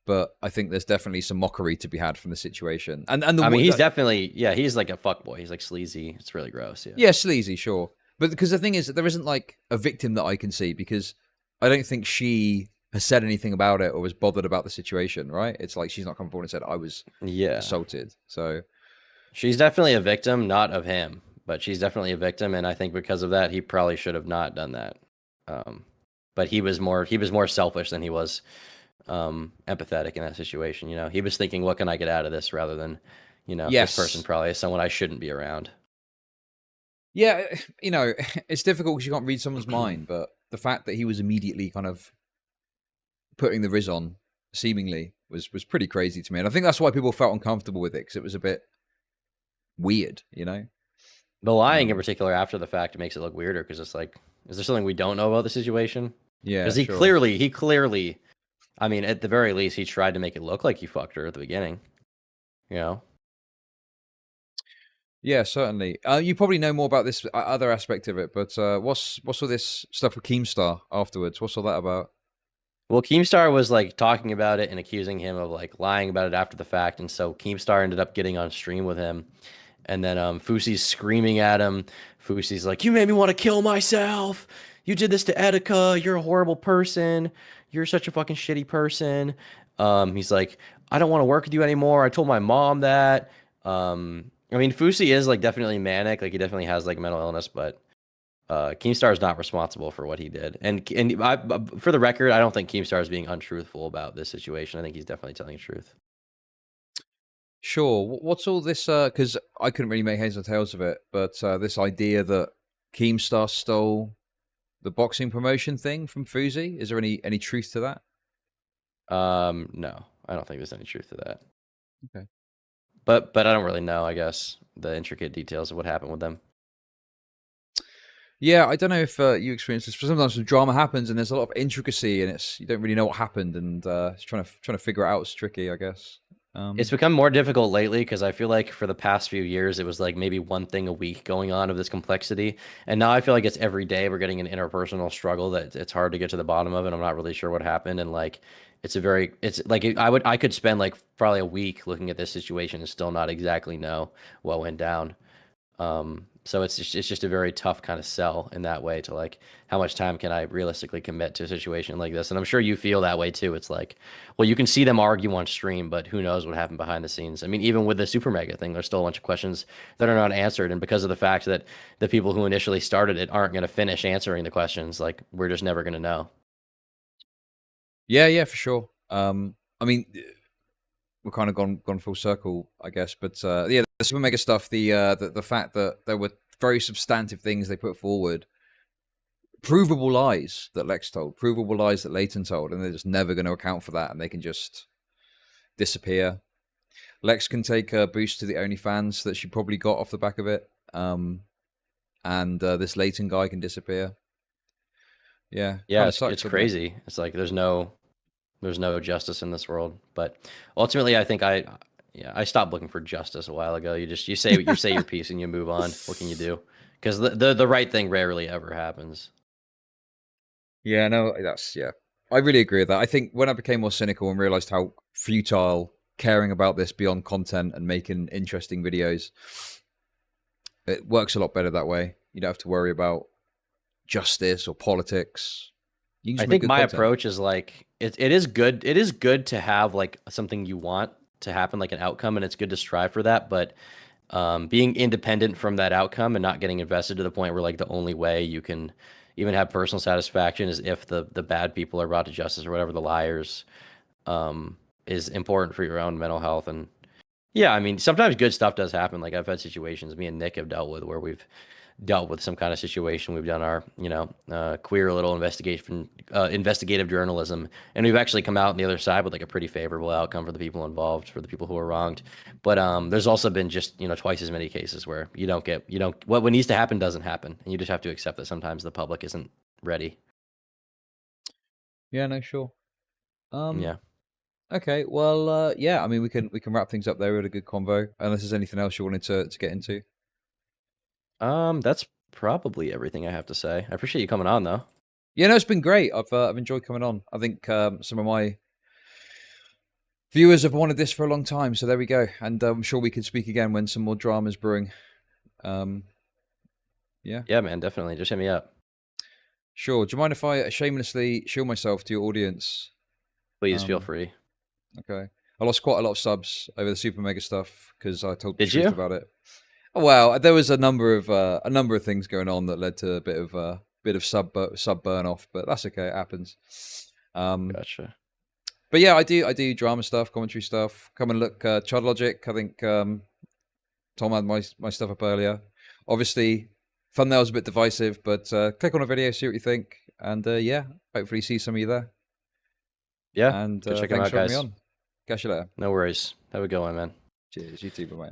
But I think there's definitely some mockery to be had from the situation. And he's definitely, he's like a fuckboy. He's like sleazy. It's really gross. Yeah, sleazy, sure. But because the thing is that there isn't like a victim that I can see, because I don't think she has said anything about it or was bothered about the situation, right? It's like she's not come forward and said, I was assaulted. So she's definitely a victim, not of him, but she's definitely a victim. And I think because of that, he probably should have not done that. But he was more selfish than he was empathetic in that situation. You know, he was thinking, what can I get out of this, rather than, this person probably is someone I shouldn't be around. Yeah, it's difficult because you can't read someone's mind, but the fact that he was immediately kind of putting the riz on, seemingly, was pretty crazy to me. And I think that's why people felt uncomfortable with it, because it was a bit weird, The lying in particular after the fact makes it look weirder, because it's like, is there something we don't know about the situation? Yeah, because he clearly, I mean, at the very least, he tried to make it look like he fucked her at the beginning. Yeah, certainly. You probably know more about this other aspect of it, but what's all this stuff with Keemstar afterwards? What's all that about? Well, Keemstar was like talking about it and accusing him of like lying about it after the fact, and so Keemstar ended up getting on stream with him, and then Fousey's screaming at him. Fousey's like, "You made me want to kill myself. You did this to Etika. You're a horrible person. You're such a fucking shitty person." He's like, "I don't want to work with you anymore. I told my mom that." I mean, Fousey is like definitely manic. Like, he definitely has like mental illness, but Keemstar is not responsible for what he did. And for the record, I don't think Keemstar is being untruthful about this situation. I think he's definitely telling the truth. Sure. What's all this? Because I couldn't really make heads or tails of it, but this idea that Keemstar stole the boxing promotion thing from Fousey, is there any truth to that? No, I don't think there's any truth to that. Okay. But I don't really know, I guess, the intricate details of what happened with them. Yeah, I don't know if you experience this, but sometimes some drama happens and there's a lot of intricacy, and you don't really know what happened, and trying to figure it out is tricky, I guess. It's become more difficult lately, because I feel like for the past few years, it was like maybe one thing a week going on of this complexity. And now I feel like it's every day we're getting an interpersonal struggle that it's hard to get to the bottom of, and I'm not really sure what happened. And like, it's like, I could spend like probably a week looking at this situation and still not exactly know what went down. So it's just a very tough kind of sell in that way to like, how much time can I realistically commit to a situation like this? And I'm sure you feel that way too. It's like, well, you can see them argue on stream, but who knows what happened behind the scenes? I mean, even with the Supermega thing, there's still a bunch of questions that are not answered. And because of the fact that the people who initially started it aren't going to finish answering the questions, like we're just never going to know. Yeah, for sure. I mean, we're kind of gone full circle, I guess. But yeah, the Supermega stuff, the fact that there were very substantive things they put forward, provable lies that Lex told, provable lies that Leighton told, and they're just never going to account for that, and they can just disappear. Lex can take a boost to the OnlyFans that she probably got off the back of it, and this Leighton guy can disappear. Yeah, it's crazy. It's like there's no justice in this world. But ultimately, I think I stopped looking for justice a while ago. You say your piece and you move on. What can you do? Because the right thing rarely ever happens. Yeah, no, I really agree with that. I think when I became more cynical and realized how futile caring about this beyond content and making interesting videos, it works a lot better that way. You don't have to worry about justice or politics. I think my approach is like it is good. It is good to have like something you want to happen, like an outcome, and it's good to strive for that. But being independent from that outcome and not getting invested to the point where like the only way you can even have personal satisfaction is if the bad people are brought to justice or whatever, the liars, is important for your own mental health. And yeah, I mean, sometimes good stuff does happen. Like I've had situations me and Nick have dealt with where we've dealt with some kind of situation. We've done our, queer little investigative journalism, and we've actually come out on the other side with like a pretty favorable outcome for the people involved, for the people who are wronged. But there's also been just, twice as many cases where what needs to happen doesn't happen. And you just have to accept that sometimes the public isn't ready. Yeah, no, sure. Yeah. Okay, well, yeah, I mean, we can wrap things up there. We had a good convo. Unless there's anything else you wanted to get into. That's probably everything I have to say. I appreciate you coming on, though. Yeah, no, it's been great. I've enjoyed coming on. I think some of my viewers have wanted this for a long time, so there we go. And I'm sure we could speak again when some more drama's brewing. Yeah. Yeah, man, definitely. Just hit me up. Sure. Do you mind if I shamelessly shield myself to your audience? Please feel free. Okay. I lost quite a lot of subs over the Supermega stuff because I told the Did truth you? about it. Well, there was a number of things going on that led to a bit of sub burn off, but that's okay. It happens. Gotcha. But yeah, I do drama stuff, commentary stuff. Come and look, Chud Logic. I think Tom had my stuff up earlier. Obviously, thumbnail's a bit divisive, but click on a video, see what you think, and yeah, hopefully see some of you there. Yeah, and go check thanks them out, for having guys. me on. Catch you later. No worries. Have a good one, man. Cheers. You too, bye.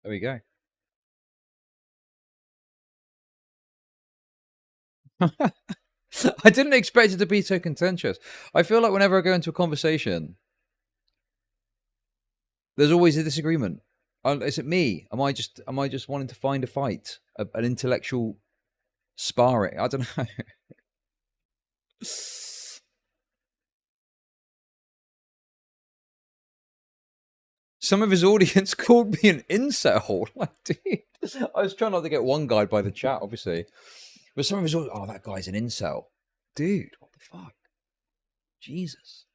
There we go. I didn't expect it to be so contentious. I feel like whenever I go into a conversation, there's always a disagreement. Is it me? Am I just wanting to find a fight, an intellectual sparring? I don't know. Some of his audience called me an incel. Like, dude, I was trying not to get one guy by the chat, obviously. But some of his audience, that guy's an incel. Dude, what the fuck? Jesus.